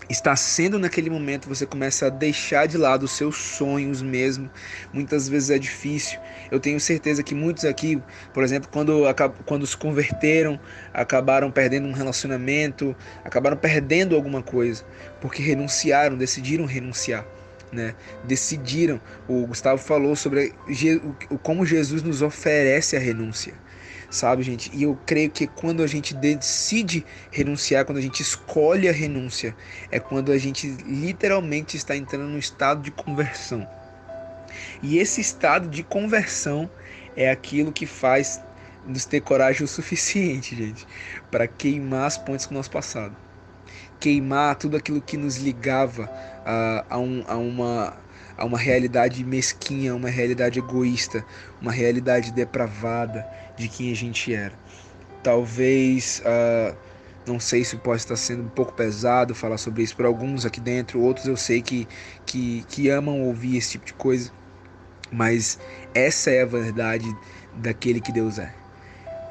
está sendo naquele momento, você começa a deixar de lado os seus sonhos mesmo. Muitas vezes é difícil. Eu tenho certeza que muitos aqui, por exemplo, quando se converteram, acabaram perdendo um relacionamento, acabaram perdendo alguma coisa, porque decidiram renunciar, né? Decidiram. O Gustavo falou sobre como Jesus nos oferece a renúncia, sabe, gente? E eu creio que quando a gente decide renunciar, quando a gente escolhe a renúncia, é quando a gente literalmente está entrando num estado de conversão. E esse estado de conversão é aquilo que faz nos ter coragem o suficiente, gente, para queimar as pontes com o nosso passado. Queimar tudo aquilo que nos ligava a uma realidade mesquinha, uma realidade egoísta, uma realidade depravada de quem a gente era. Talvez, não sei se pode estar sendo um pouco pesado falar sobre isso para alguns aqui dentro, outros eu sei que amam ouvir esse tipo de coisa, mas essa é a verdade daquele que Deus é.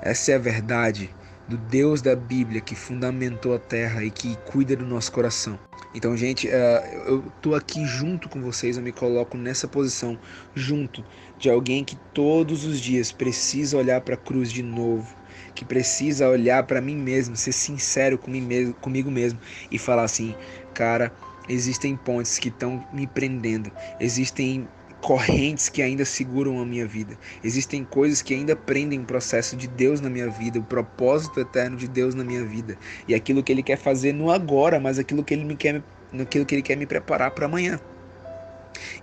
Essa é a verdade do Deus da Bíblia que fundamentou a terra e que cuida do nosso coração. Então, gente, eu tô aqui junto com vocês, eu me coloco nessa posição, junto de alguém que todos os dias precisa olhar para a cruz de novo, que precisa olhar para mim mesmo, ser sincero comigo mesmo e falar assim: cara, existem pontes que estão me prendendo, existem correntes que ainda seguram a minha vida, existem coisas que ainda prendem o processo de Deus na minha vida, o propósito eterno de Deus na minha vida, e aquilo que Ele quer fazer no agora, mas aquilo que Ele quer me preparar para amanhã.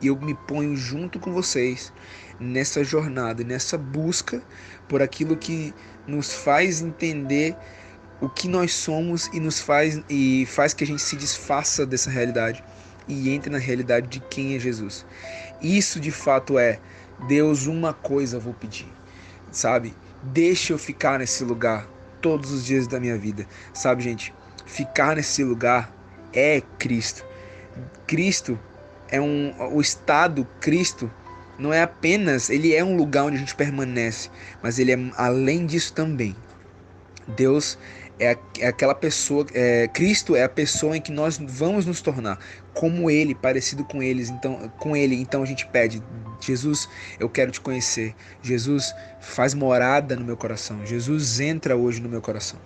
E eu me ponho junto com vocês nessa jornada, nessa busca por aquilo que nos faz entender o que nós somos e faz que a gente se desfaça dessa realidade e entre na realidade de quem é Jesus. Isso de fato é: Deus, uma coisa eu vou pedir, sabe? Deixa eu ficar nesse lugar todos os dias da minha vida, sabe, gente? Ficar nesse lugar é Cristo. Cristo é o estado. Cristo não é apenas, ele é um lugar onde a gente permanece, mas ele é além disso também. Deus é aquela pessoa, Cristo é a pessoa em que nós vamos nos tornar como Ele, parecido com Ele. Então a gente pede: Jesus, eu quero te conhecer. Jesus, faz morada no meu coração. Jesus, entra hoje no meu coração.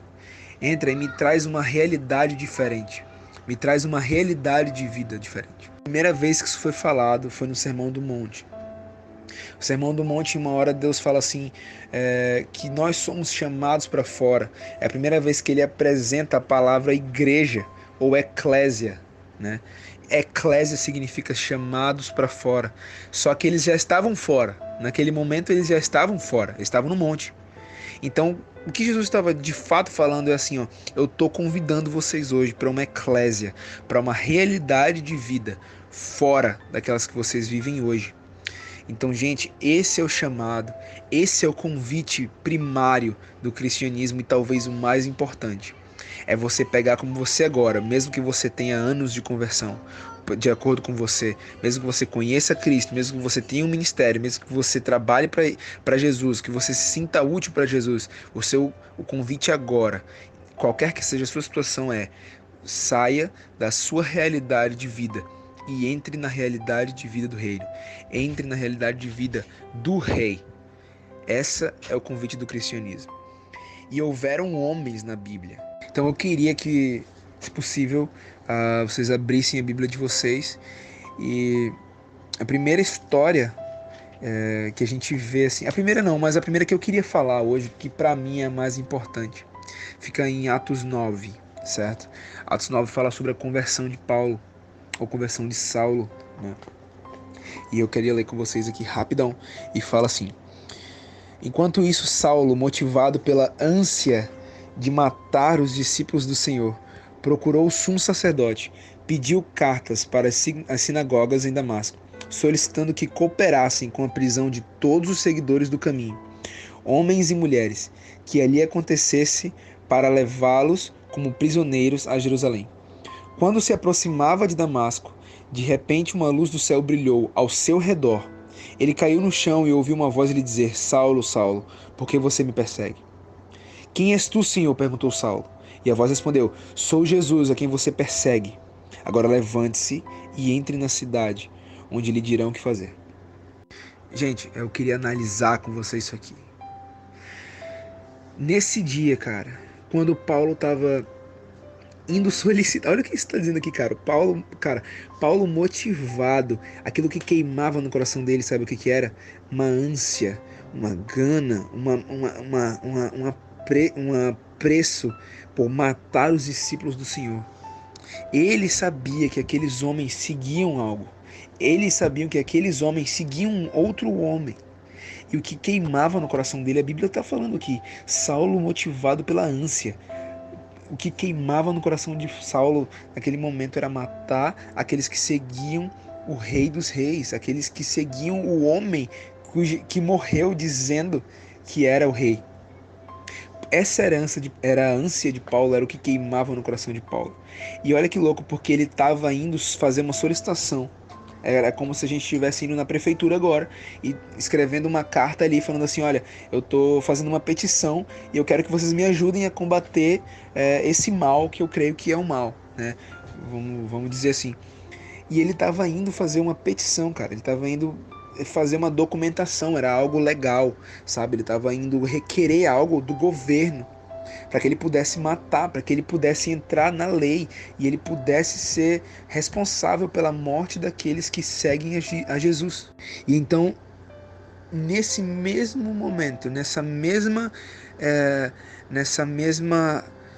Entra e me traz uma realidade diferente. Me traz uma realidade de vida diferente. A primeira vez que isso foi falado foi no Sermão do Monte. O Sermão do Monte, uma hora Deus fala assim, que nós somos chamados para fora. É a primeira vez que Ele apresenta a palavra igreja ou eclésia, né? Eclésia significa chamados para fora. Só que eles já estavam fora. Naquele momento eles já estavam fora, eles estavam no monte. Então, o que Jesus estava de fato falando é assim, ó, eu estou convidando vocês hoje para uma eclésia, para uma realidade de vida fora daquelas que vocês vivem hoje. Então, gente, esse é o chamado, esse é o convite primário do cristianismo e talvez o mais importante. É você pegar como você agora, mesmo que você tenha anos de conversão, de acordo com você, mesmo que você conheça Cristo, mesmo que você tenha um ministério, mesmo que você trabalhe para Jesus, que você se sinta útil para Jesus, o convite agora, qualquer que seja a sua situação, saia da sua realidade de vida e entre na realidade de vida do reino. Entre na realidade de vida do rei. Essa é o convite do cristianismo. E houveram homens na Bíblia. Então eu queria que, se possível, vocês abrissem a Bíblia de vocês. E a primeira história que a gente vê assim... A primeira não, mas a primeira que eu queria falar hoje, que para mim é a mais importante, fica em Atos 9, certo? Atos 9 fala sobre a conversão de Paulo, ou conversão de Saulo, né? E eu queria ler com vocês aqui rapidão, e fala assim: enquanto isso, Saulo, motivado pela ânsia de matar os discípulos do Senhor, procurou o sumo sacerdote, pediu cartas para as sinagogas em Damasco, solicitando que cooperassem com a prisão de todos os seguidores do caminho, homens e mulheres, que ali acontecesse, para levá-los como prisioneiros a Jerusalém. Quando se aproximava de Damasco, de repente uma luz do céu brilhou ao seu redor. Ele caiu no chão e ouviu uma voz lhe dizer: Saulo, Saulo, por que você me persegue? Quem és tu, Senhor? Perguntou Saulo. E a voz respondeu: Sou Jesus, a quem você persegue. Agora levante-se e entre na cidade, onde lhe dirão o que fazer. Gente, eu queria analisar com você isso aqui. Nesse dia, cara, quando Paulo estava indo solicitar, olha o que isso está dizendo aqui, cara. Paulo motivado, aquilo que queimava no coração dele, sabe o que era? Uma ânsia, uma gana, um apreço por matar os discípulos do Senhor. Ele sabia que aqueles homens seguiam algo. Eles sabiam que aqueles homens seguiam um outro homem. E o que queimava no coração dele, a Bíblia está falando aqui, Saulo motivado pela ânsia. O que queimava no coração de Saulo naquele momento era matar aqueles que seguiam o Rei dos Reis, aqueles que seguiam o homem que morreu dizendo que era o rei. Essa era a ânsia de Paulo, era o que queimava no coração de Paulo. E olha que louco, porque ele estava indo fazer uma solicitação. Era como se a gente estivesse indo na prefeitura agora e escrevendo uma carta ali falando assim: olha, eu estou fazendo uma petição e eu quero que vocês me ajudem a combater esse mal que eu creio que é um mal, né? Vamos dizer assim. E ele estava indo fazer uma petição, cara. Ele estava indo fazer uma documentação, era algo legal, sabe? Ele estava indo requerer algo do governo para que ele pudesse matar, para que ele pudesse entrar na lei e ele pudesse ser responsável pela morte daqueles que seguem a Jesus. E então, nesse mesmo momento, nessa mesma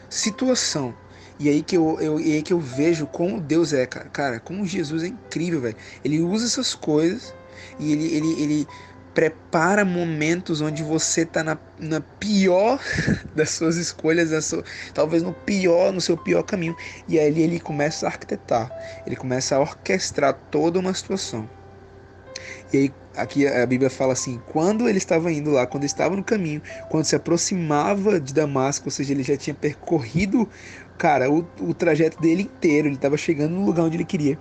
situação, e aí que eu vejo como Deus é, cara, como Jesus é incrível, velho. Ele usa essas coisas e ele prepara momentos onde você está na pior das suas escolhas, talvez no seu pior caminho. E aí ele começa a arquitetar, ele começa a orquestrar toda uma situação. E aí aqui a Bíblia fala assim: quando ele estava indo lá, quando estava no caminho, quando se aproximava de Damasco, ou seja, ele já tinha percorrido, cara, o trajeto dele inteiro, ele estava chegando no lugar onde ele queria.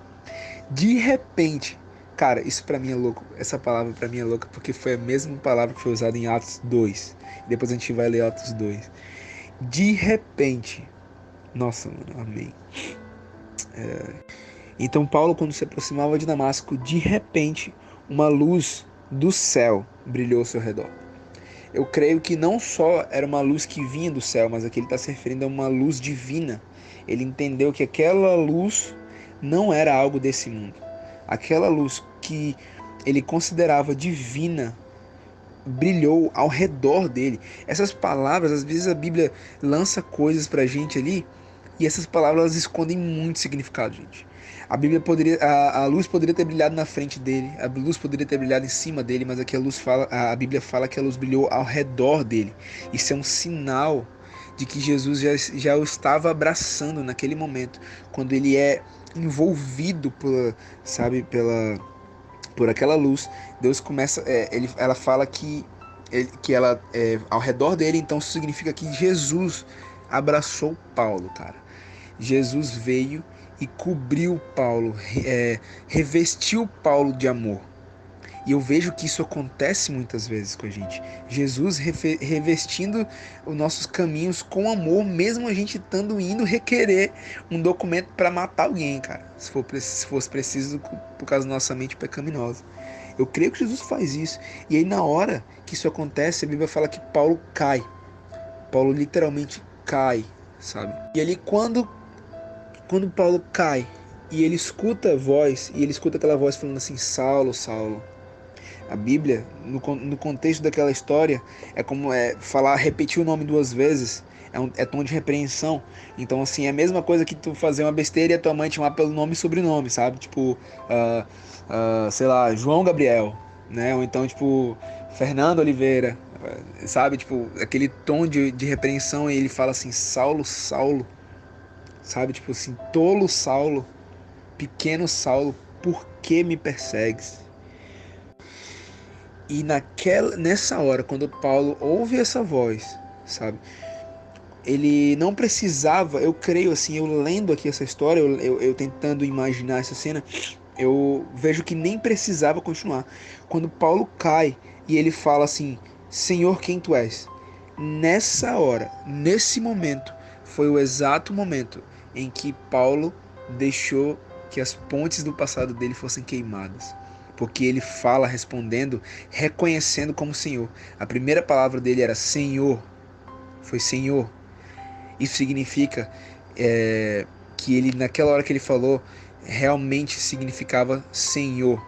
De repente, cara, isso pra mim é louco. Essa palavra pra mim é louca porque foi a mesma palavra que foi usada em Atos 2. Depois a gente vai ler Atos 2. De repente. Nossa, mano, amém. Então Paulo, quando se aproximava de Damasco, de repente, uma luz do céu brilhou ao seu redor. Eu creio que não só era uma luz que vinha do céu, mas aqui ele está se referindo a uma luz divina. Ele entendeu que aquela luz não era algo desse mundo. Aquela luz que ele considerava divina brilhou ao redor dele. Essas palavras, às vezes a Bíblia lança coisas pra gente ali E essas palavras elas escondem muito significado, gente. A luz poderia ter brilhado na frente dele, a luz poderia ter brilhado em cima dele, mas aqui a Bíblia fala que a luz brilhou ao redor dele. Isso é um sinal de que Jesus já o estava abraçando naquele momento, quando ele é envolvido por aquela luz. Deus começa, ela fala que ela é ao redor dele, então isso significa que Jesus abraçou Paulo, cara. Jesus veio e cobriu Paulo, revestiu Paulo de amor. E eu vejo que isso acontece muitas vezes com a gente. Jesus revestindo os nossos caminhos com amor, mesmo a gente estando indo requerer um documento para matar alguém, cara. Se fosse preciso, por causa da nossa mente pecaminosa. Eu creio que Jesus faz isso. E aí na hora que isso acontece, a Bíblia fala que Paulo cai. Paulo literalmente cai, sabe? E ali quando Paulo cai e ele escuta a voz, e ele escuta aquela voz falando assim: Saulo, Saulo. A Bíblia, no contexto daquela história, é como repetir o nome 2 vezes, é tom de repreensão. Então, assim, é a mesma coisa que tu fazer uma besteira e a tua mãe te chamar pelo nome e sobrenome, sabe? Tipo, sei lá, João Gabriel, né? Ou então, tipo, Fernando Oliveira, sabe? Tipo, aquele tom de repreensão, e ele fala assim: Saulo, Saulo, sabe? Tipo assim, tolo Saulo, pequeno Saulo, por que me persegues? E nessa hora, quando Paulo ouve essa voz, sabe? Ele não precisava, eu creio assim, eu lendo aqui essa história, eu tentando imaginar essa cena, eu vejo que nem precisava continuar. Quando Paulo cai e ele fala assim: Senhor, quem tu és? Nessa hora, nesse momento, foi o exato momento em que Paulo deixou que as pontes do passado dele fossem queimadas. Porque ele fala respondendo, reconhecendo como Senhor. A primeira palavra dele era Senhor. Foi Senhor. Isso significa que ele, naquela hora que ele falou, realmente significava Senhor.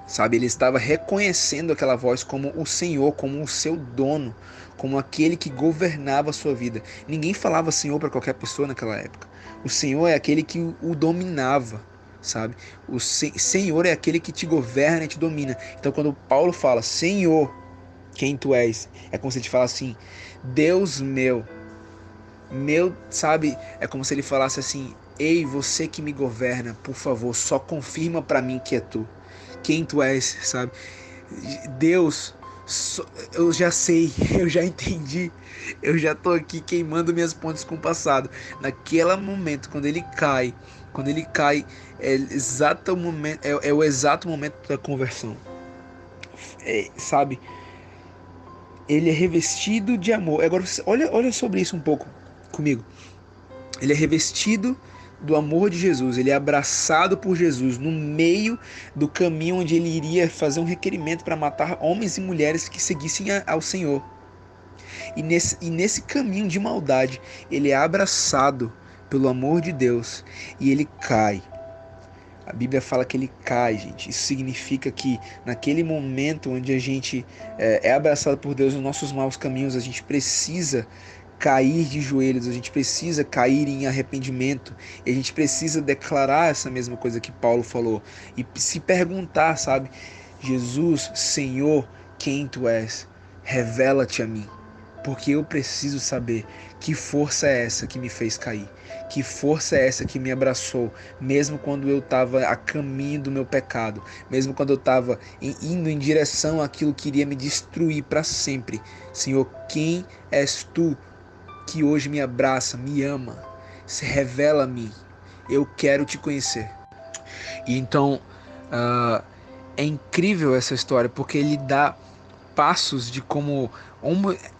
Sabe, ele estava reconhecendo aquela voz como o Senhor, como o seu dono, como aquele que governava a sua vida. Ninguém falava Senhor para qualquer pessoa naquela época. O Senhor é aquele que o dominava, sabe? O Senhor é aquele que te governa e te domina. Então quando Paulo fala Senhor, quem tu és, é como se ele falasse assim: Deus meu, sabe? É como se ele falasse assim: ei, você que me governa, por favor, só confirma para mim que é tu. Quem tu és, sabe? Deus, eu já sei, eu já entendi, eu já tô aqui queimando minhas pontes com o passado. Naquele momento, quando ele cai, é o exato momento da conversão. Sabe? Ele é revestido de amor. Agora, olha sobre isso um pouco comigo. Ele é revestido do amor de Jesus, ele é abraçado por Jesus no meio do caminho onde ele iria fazer um requerimento para matar homens e mulheres que seguissem ao Senhor. E nesse caminho de maldade, ele é abraçado pelo amor de Deus e ele cai. A Bíblia fala que ele cai, gente. Isso significa que naquele momento onde a gente é abraçado por Deus nos nossos maus caminhos, a gente precisa cair de joelhos, a gente precisa cair em arrependimento, e a gente precisa declarar essa mesma coisa que Paulo falou e se perguntar, sabe? Jesus, Senhor, quem tu és? Revela-te a mim, porque eu preciso saber que força é essa que me fez cair, que força é essa que me abraçou, mesmo quando eu estava a caminho do meu pecado, mesmo quando eu estava indo em direção àquilo que iria me destruir para sempre. Senhor, quem és tu que hoje me abraça, me ama, se revela a mim, eu quero te conhecer. E então é incrível essa história, porque ele dá passos de como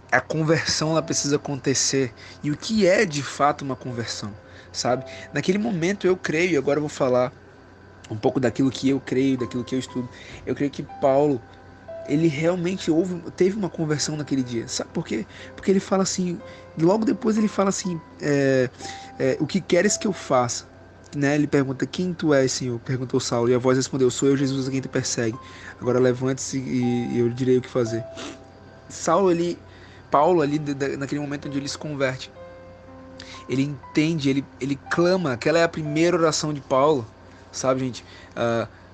a conversão ela precisa acontecer e o que é de fato uma conversão, sabe? Naquele momento eu creio, e agora eu vou falar um pouco daquilo que eu creio, daquilo que eu estudo. Eu creio que Paulo, ele realmente teve uma conversão naquele dia. Sabe por quê? Porque ele fala assim, logo depois ele fala assim, o que queres que eu faça? Né? Ele pergunta, quem tu és, Senhor? Perguntou Saulo, e a voz respondeu, sou eu, Jesus, a quem te persegue. Agora levante-se e eu lhe direi o que fazer. Paulo ali, naquele momento onde ele se converte, ele entende, ele clama. Aquela é a primeira oração de Paulo, sabe, gente?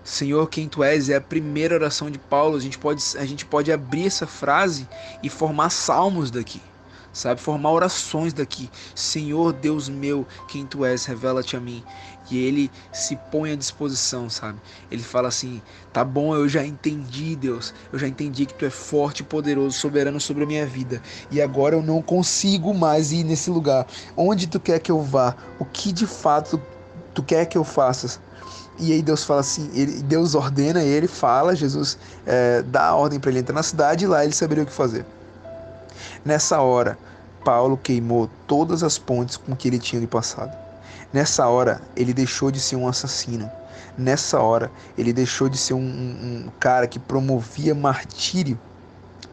Senhor, quem tu és, é a primeira oração de Paulo. A gente pode abrir essa frase e formar salmos daqui, sabe? Formar orações daqui. Senhor, Deus meu, quem tu és, revela-te a mim. E ele se põe à disposição, sabe? Ele fala assim, tá bom, eu já entendi, Deus. Eu já entendi que tu é forte, poderoso, soberano sobre a minha vida. E agora eu não consigo mais ir nesse lugar. Onde tu quer que eu vá? O que de fato tu quer que eu faça? E aí Deus fala assim, Deus ordena, ele fala, Jesus dá a ordem para ele entrar na cidade e lá ele saberia o que fazer. Nessa hora, Paulo queimou todas as pontes com que ele tinha lhe passado. Nessa hora, ele deixou de ser um assassino. Nessa hora, ele deixou de ser um cara que promovia martírio,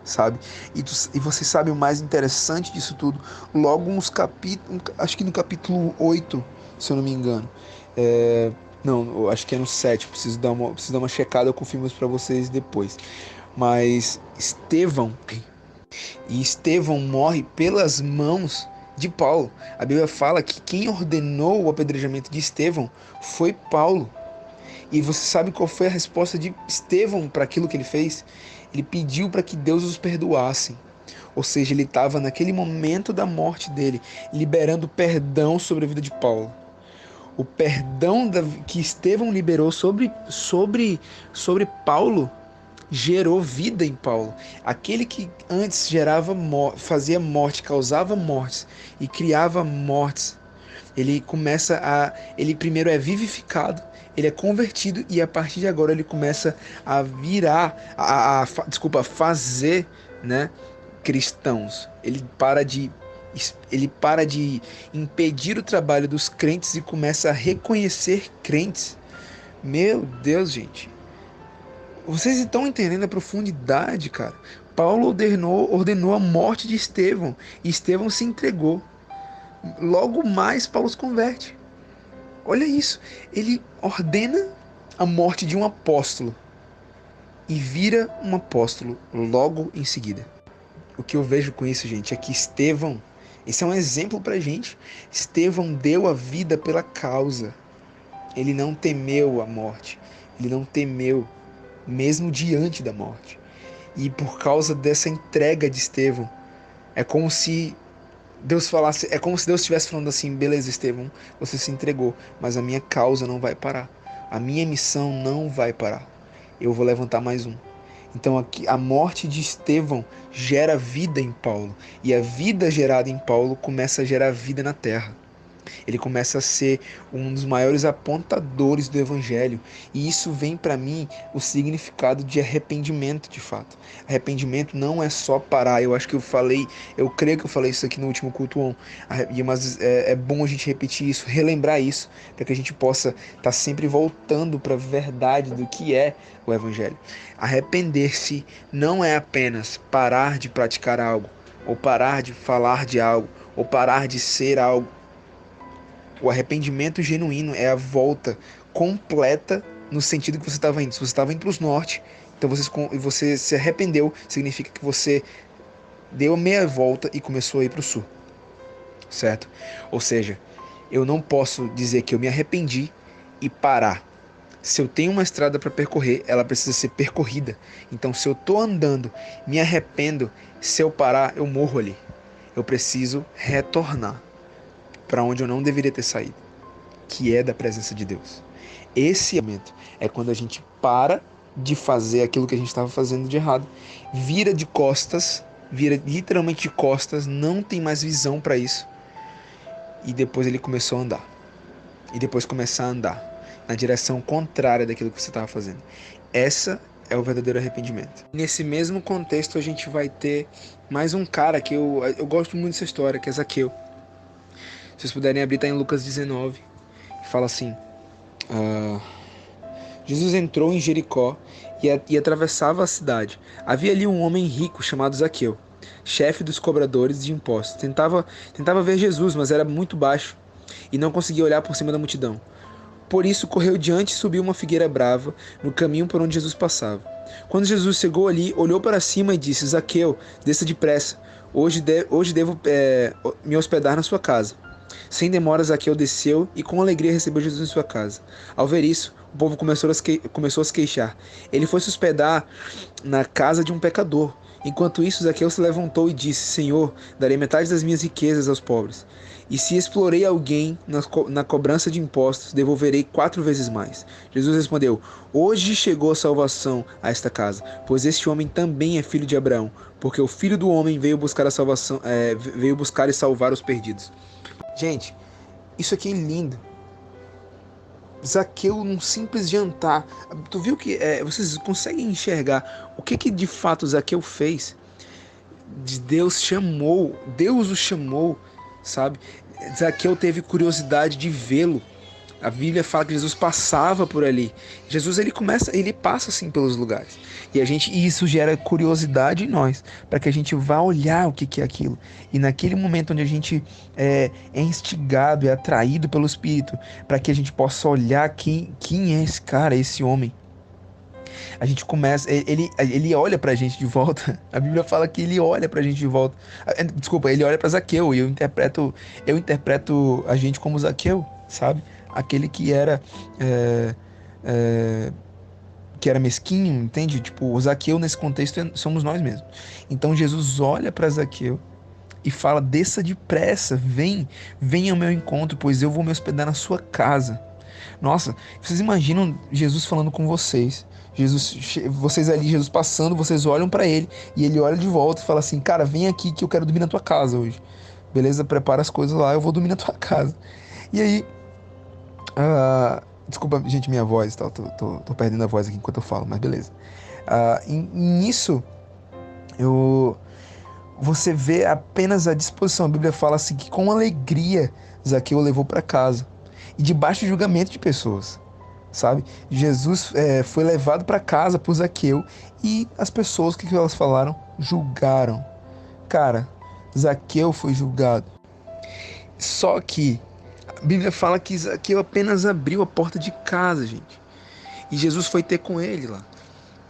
sabe? E você sabe o mais interessante disso tudo? Logo uns capítulos, acho que no capítulo 8, se eu não me engano, não, acho que é no 7, preciso dar uma checada, eu confirmo isso para vocês depois. Mas Estevão morre pelas mãos de Paulo. A Bíblia fala que quem ordenou o apedrejamento de Estevão foi Paulo. E você sabe qual foi a resposta de Estevão para aquilo que ele fez? Ele pediu para que Deus os perdoasse. Ou seja, ele estava naquele momento da morte dele, liberando perdão sobre a vida de Paulo. O perdão que Estevão liberou sobre Paulo gerou vida em Paulo. Aquele que antes fazia morte, causava mortes e criava mortes, ele primeiro é vivificado, ele é convertido e a partir de agora ele começa a fazer, né, cristãos. Ele para de impedir o trabalho dos crentes e começa a reconhecer crentes. Meu Deus, gente. Vocês estão entendendo a profundidade, cara? Paulo ordenou a morte de Estevão e Estevão se entregou. Logo mais Paulo se converte. Olha isso. Ele ordena a morte de um apóstolo e vira um apóstolo logo em seguida. O que eu vejo com isso, gente, é que Estevão, esse é um exemplo pra gente. Estevão deu a vida pela causa. Ele não temeu a morte. Ele não temeu, mesmo diante da morte. E por causa dessa entrega de Estevão, é como se Deus estivesse falando assim, beleza, Estevão, você se entregou, mas a minha causa não vai parar. A minha missão não vai parar. Eu vou levantar mais um. Então aqui, a morte de Estevão gera vida em Paulo. E a vida gerada em Paulo começa a gerar vida na terra. Ele começa a ser um dos maiores apontadores do evangelho. E isso vem para mim o significado de arrependimento, de fato. Arrependimento não é só parar. Eu creio que eu falei isso aqui no último culto on. Mas é bom a gente repetir isso, relembrar isso, para que a gente possa estar sempre voltando para a verdade do que é o evangelho. Arrepender-se não é apenas parar de praticar algo, ou parar de falar de algo, ou parar de ser algo. O arrependimento genuíno é a volta completa no sentido que você estava indo. Se você estava indo para o norte, então você se arrependeu, significa que você deu a meia volta e começou a ir para o sul. Certo? Ou seja, eu não posso dizer que eu me arrependi e parar. Se eu tenho uma estrada para percorrer, ela precisa ser percorrida. Então, se eu estou andando, me arrependo, se eu parar, eu morro ali. Eu preciso retornar para onde eu não deveria ter saído, que é da presença de Deus. Esse momento é quando a gente para de fazer aquilo que a gente estava fazendo de errado, vira literalmente de costas, não tem mais visão para isso, e depois ele começou a andar, e depois começar a andar na direção contrária daquilo que você estava fazendo. Essa é o verdadeiro arrependimento. Nesse mesmo contexto a gente vai ter mais um cara que eu gosto muito dessa história, que é Zaqueu. Se vocês puderem abrir, está em Lucas 19, que fala assim: Jesus entrou em Jericó e atravessava a cidade. Havia ali um homem rico chamado Zaqueu, chefe dos cobradores de impostos. Tentava ver Jesus, mas era muito baixo e não conseguia olhar por cima da multidão. Por isso correu diante e subiu uma figueira brava no caminho por onde Jesus passava. Quando Jesus chegou ali, olhou para cima e disse: Zaqueu, desça depressa, hoje devo me hospedar na sua casa. Sem demoras, Zaqueu desceu e com alegria recebeu Jesus em sua casa. Ao ver isso, o povo começou a se queixar. Ele foi se hospedar na casa de um pecador. Enquanto isso, Zaqueu se levantou e disse: Senhor, darei metade das minhas riquezas aos pobres. E se explorei alguém na cobrança de impostos, devolverei 4 vezes mais. Jesus respondeu: Hoje chegou a salvação a esta casa, pois este homem também é filho de Abraão, porque o Filho do Homem veio buscar a salvação, veio buscar e salvar os perdidos. Gente, isso aqui é lindo. Zaqueu, num simples jantar, tu viu que vocês conseguem enxergar o que de fato Zaqueu fez? Deus o chamou, sabe? Zaqueu teve curiosidade de vê-lo. A Bíblia fala que Jesus passava por ali. Jesus ele passa assim pelos lugares. E isso gera curiosidade em nós, para que a gente vá olhar o que é aquilo. E naquele momento onde a gente é instigado, é atraído pelo Espírito, para que a gente possa olhar quem é esse cara, esse homem. A gente começa, ele olha pra gente de volta. A Bíblia fala que ele olha pra gente de volta. Desculpa, ele olha pra Zaqueu, e eu interpreto a gente como Zaqueu, sabe? Aquele que era mesquinho, entende? Tipo, o Zaqueu nesse contexto somos nós mesmos. Então Jesus olha para Zaqueu e fala: desça depressa, vem ao meu encontro, pois eu vou me hospedar na sua casa. Nossa, vocês imaginam Jesus falando com vocês, vocês ali, Jesus passando, vocês olham para ele e ele olha de volta e fala assim: cara, vem aqui que eu quero dormir na tua casa hoje. Beleza? Prepara as coisas lá, eu vou dormir na tua casa. E aí, desculpa, gente, minha voz, tá? Tô perdendo a voz aqui enquanto eu falo, mas beleza. Nisso, você vê apenas a disposição. A Bíblia fala assim que com alegria Zaqueu levou para casa, e debaixo de julgamento de pessoas, sabe? Jesus foi levado para casa por Zaqueu, e as pessoas, o que elas falaram? Julgaram. Cara, Zaqueu foi julgado. Só que a Bíblia fala que Zaqueu apenas abriu a porta de casa, gente. E Jesus foi ter com ele lá.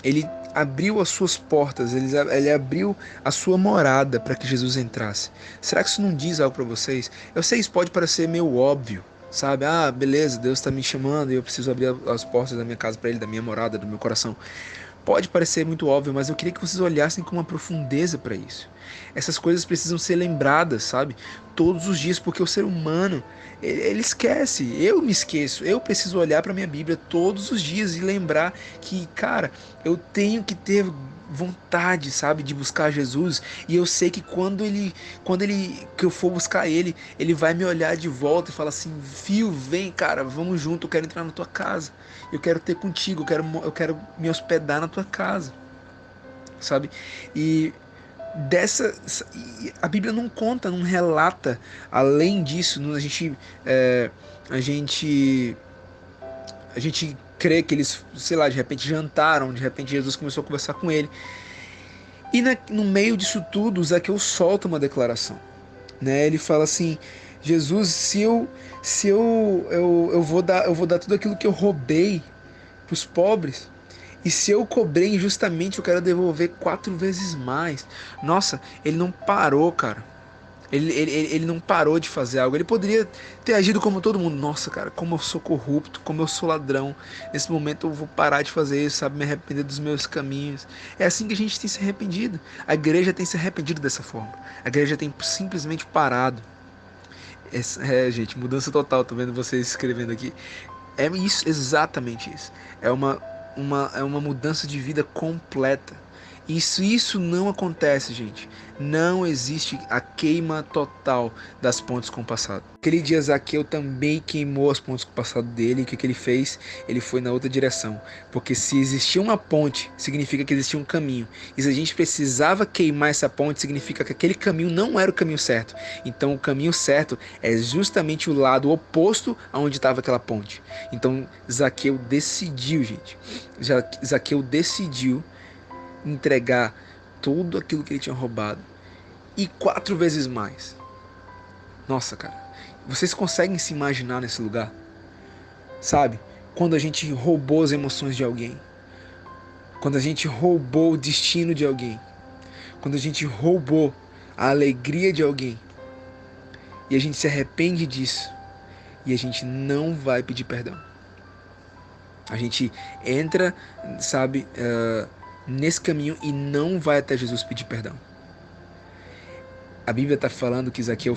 Ele abriu as suas portas, ele abriu a sua morada para que Jesus entrasse. Será que isso não diz algo para vocês? Eu sei, isso pode parecer meio óbvio, sabe? Beleza, Deus está me chamando e eu preciso abrir as portas da minha casa para ele, da minha morada, do meu coração. Pode parecer muito óbvio, mas eu queria que vocês olhassem com uma profundeza para isso. Essas coisas precisam ser lembradas, sabe? Todos os dias, porque o ser humano, ele esquece. Eu me esqueço. Eu preciso olhar para minha Bíblia todos os dias e lembrar que, cara, eu tenho que ter vontade, sabe, de buscar Jesus. E eu sei que quando que eu for buscar ele vai me olhar de volta e falar assim: Fio, vem, cara, vamos junto, eu quero entrar na tua casa, eu quero ter contigo, eu quero me hospedar na tua casa, sabe? E a Bíblia não conta, não relata além disso. A gente crê que eles, sei lá, de repente jantaram, de repente Jesus começou a conversar com ele. E no meio disso tudo, Zaqueu solta uma declaração, né? Ele fala assim: Jesus, se eu vou dar tudo aquilo que eu roubei para os pobres. E se eu cobrei injustamente, eu quero devolver 4 vezes mais. Nossa, ele não parou, cara. Ele não parou de fazer algo. Ele poderia ter agido como todo mundo. Nossa, cara, como eu sou corrupto, como eu sou ladrão. Nesse momento eu vou parar de fazer isso, sabe? Me arrepender dos meus caminhos. É assim que a gente tem se arrependido. A igreja tem se arrependido dessa forma. A igreja tem simplesmente parado. Gente, mudança total. Tô vendo vocês escrevendo aqui. É isso, exatamente isso. É uma mudança de vida completa. Isso não acontece, gente. Não existe a queima total das pontes com o passado. Aquele dia Zaqueu também queimou as pontes com o passado dele. E o que ele fez? Ele foi na outra direção. Porque se existia uma ponte, significa que existia um caminho. E se a gente precisava queimar essa ponte, significa que aquele caminho não era o caminho certo. Então o caminho certo é justamente o lado oposto aonde estava aquela ponte. Então Zaqueu decidiu, gente. Zaqueu decidiu entregar tudo aquilo que ele tinha roubado e 4 vezes mais. Nossa, cara, vocês conseguem se imaginar nesse lugar? Sabe? Quando a gente roubou as emoções de alguém, quando a gente roubou o destino de alguém, quando a gente roubou a alegria de alguém, e a gente se arrepende disso, e a gente não vai pedir perdão. A gente entra, sabe, nesse caminho e não vai até Jesus pedir perdão. A Bíblia está falando que Zaqueu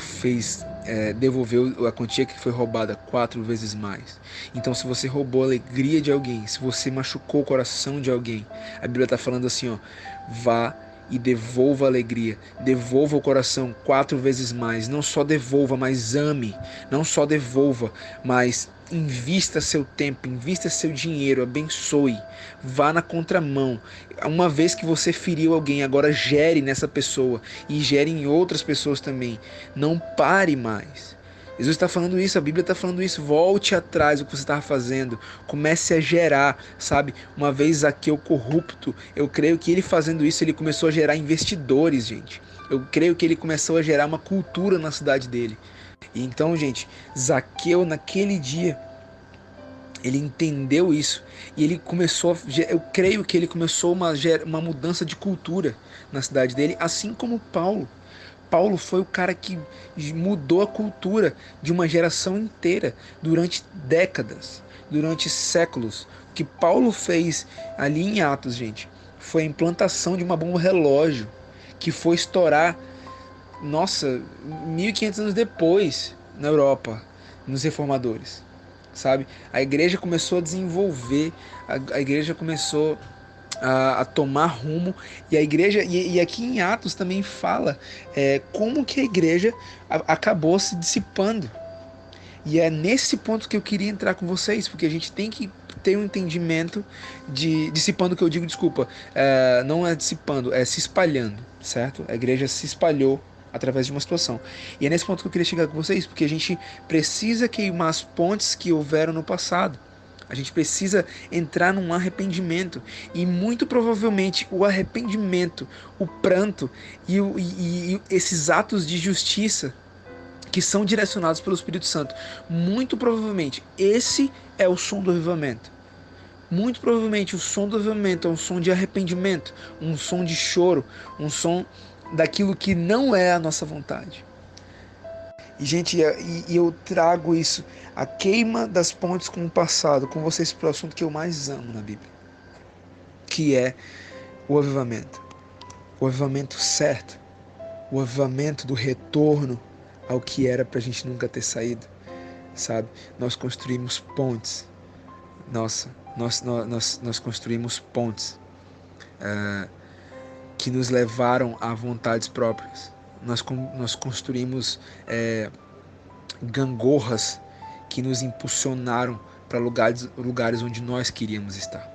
devolveu a quantia que foi roubada 4 vezes mais. Então, se você roubou a alegria de alguém, se você machucou o coração de alguém, a Bíblia está falando assim, ó, vá e devolva a alegria, devolva o coração 4 vezes mais. Não só devolva, mas ame. Não só devolva, mas invista seu tempo, invista seu dinheiro, abençoe, vá na contramão. Uma vez que você feriu alguém, agora gere nessa pessoa e gere em outras pessoas também. Não pare mais. Jesus está falando isso, a Bíblia está falando isso. Volte atrás do que você estava fazendo, comece a gerar, sabe? Uma vez Zaqueu corrupto, eu creio que ele fazendo isso, ele começou a gerar investidores, gente. Eu creio que ele começou a gerar uma cultura na cidade dele. E então, gente, Zaqueu naquele dia, ele entendeu isso e ele começou, eu creio que ele começou uma mudança de cultura na cidade dele, assim como Paulo. Paulo foi o cara que mudou a cultura de uma geração inteira durante décadas, durante séculos. O que Paulo fez ali em Atos, gente, foi a implantação de uma bomba relógio que foi estourar, 1500 anos depois na Europa, nos reformadores, sabe? A igreja começou a desenvolver, a igreja começou a tomar rumo, e a igreja, e aqui em Atos também fala como que a igreja acabou se dissipando. E é nesse ponto que eu queria entrar com vocês, porque a gente tem que ter um entendimento de dissipando, que eu digo, desculpa, não é dissipando, é se espalhando, certo? A igreja se espalhou através de uma situação. E é nesse ponto que eu queria chegar com vocês, porque a gente precisa queimar as pontes que houveram no passado. A gente precisa entrar num arrependimento. E muito provavelmente o arrependimento, o pranto e esses atos de justiça que são direcionados pelo Espírito Santo, muito provavelmente esse é o som do avivamento. Muito provavelmente o som do avivamento é um som de arrependimento, um som de choro, um som daquilo que não é a nossa vontade. E, gente, eu trago isso, a queima das pontes com o passado, com vocês, para o assunto que eu mais amo na Bíblia, que é o avivamento. O avivamento certo, o avivamento do retorno ao que era para a gente nunca ter saído, sabe? Nós construímos pontes, nós construímos pontes que nos levaram a vontades próprias. Nós construímos gangorras que nos impulsionaram para lugares onde nós queríamos estar.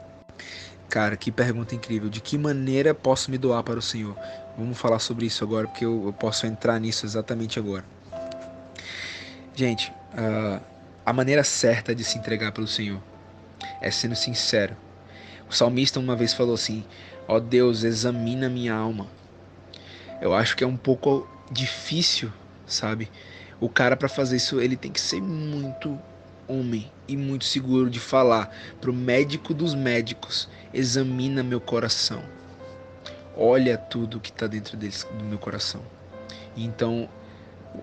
Cara, que pergunta incrível. De que maneira posso me doar para o Senhor? Vamos falar sobre isso agora, porque eu posso entrar nisso exatamente agora. Gente, a maneira certa de se entregar pelo Senhor é sendo sincero. O salmista uma vez falou assim: ó Deus, examina minha alma. Eu acho que é um pouco difícil, sabe? O cara, para fazer isso, ele tem que ser muito homem e muito seguro de falar pro médico dos médicos: examina meu coração, olha tudo que está dentro do meu coração. Então,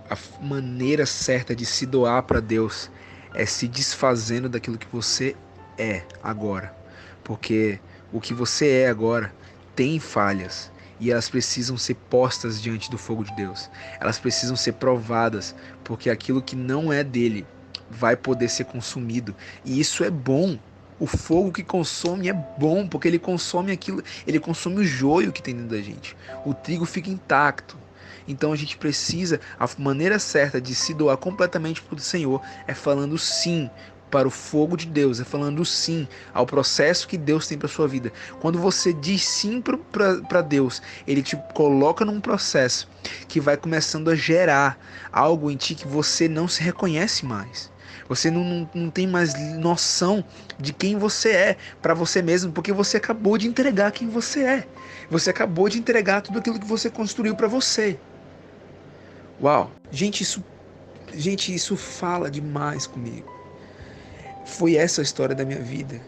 a maneira certa de se doar para Deus é se desfazendo daquilo que você é agora, porque o que você é agora tem falhas. E elas precisam ser postas diante do fogo de Deus. Elas precisam ser provadas, porque aquilo que não é dele vai poder ser consumido. E isso é bom. O fogo que consome é bom, porque ele consome aquilo, ele consome o joio que tem dentro da gente. O trigo fica intacto. Então a gente precisa, a maneira certa de se doar completamente para o Senhor é falando sim para o fogo de Deus, é falando sim ao processo que Deus tem para sua vida. Quando você diz sim para Deus, Ele te coloca num processo que vai começando a gerar algo em ti que você não se reconhece mais. Você não tem mais noção de quem você é para você mesmo, porque você acabou de entregar quem você é. Você acabou de entregar tudo aquilo que você construiu para você. Uau! Gente, isso fala demais comigo. Foi essa a história da minha vida.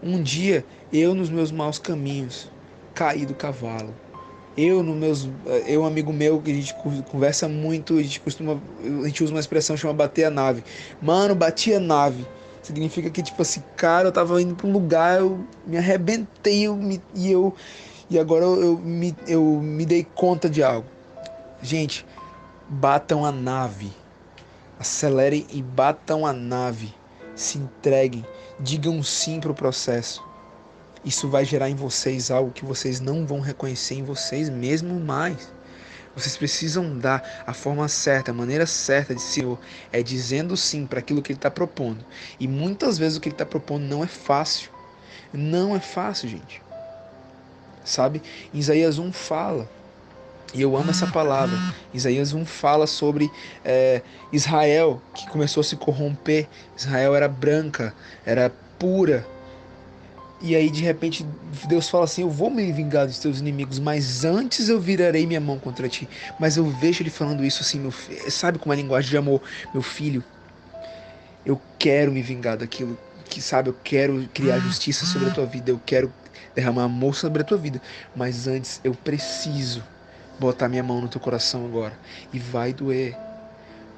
Um dia, eu nos meus maus caminhos, caí do cavalo. Eu, um amigo meu, que a gente conversa muito, a gente usa uma expressão chama bater a nave. Mano, bati a nave. Significa que, tipo assim, cara, eu tava indo pra um lugar, eu me arrebentei, e agora eu me dei conta de algo. Gente, batam a nave. Acelerem e batam a nave. Se entreguem. Digam sim pro processo. Isso vai gerar em vocês algo que vocês não vão reconhecer em vocês mesmo mais. Vocês precisam dar a forma certa, a maneira certa de Senhor, é dizendo sim para aquilo que Ele está propondo. E muitas vezes o que Ele está propondo não é fácil. Não é fácil, gente. Sabe? Isaías 1 fala, e eu amo essa palavra. Isaías 1 fala sobre Israel, que começou a se corromper. Israel era branca, era pura. E aí de repente Deus fala assim: eu vou me vingar dos teus inimigos, mas antes eu virarei minha mão contra ti. Mas eu vejo ele falando isso assim, sabe, com uma linguagem de amor. Meu filho, eu quero me vingar daquilo que, sabe, eu quero criar justiça sobre a tua vida, eu quero derramar amor sobre a tua vida, mas antes eu preciso botar minha mão no teu coração agora. E vai doer,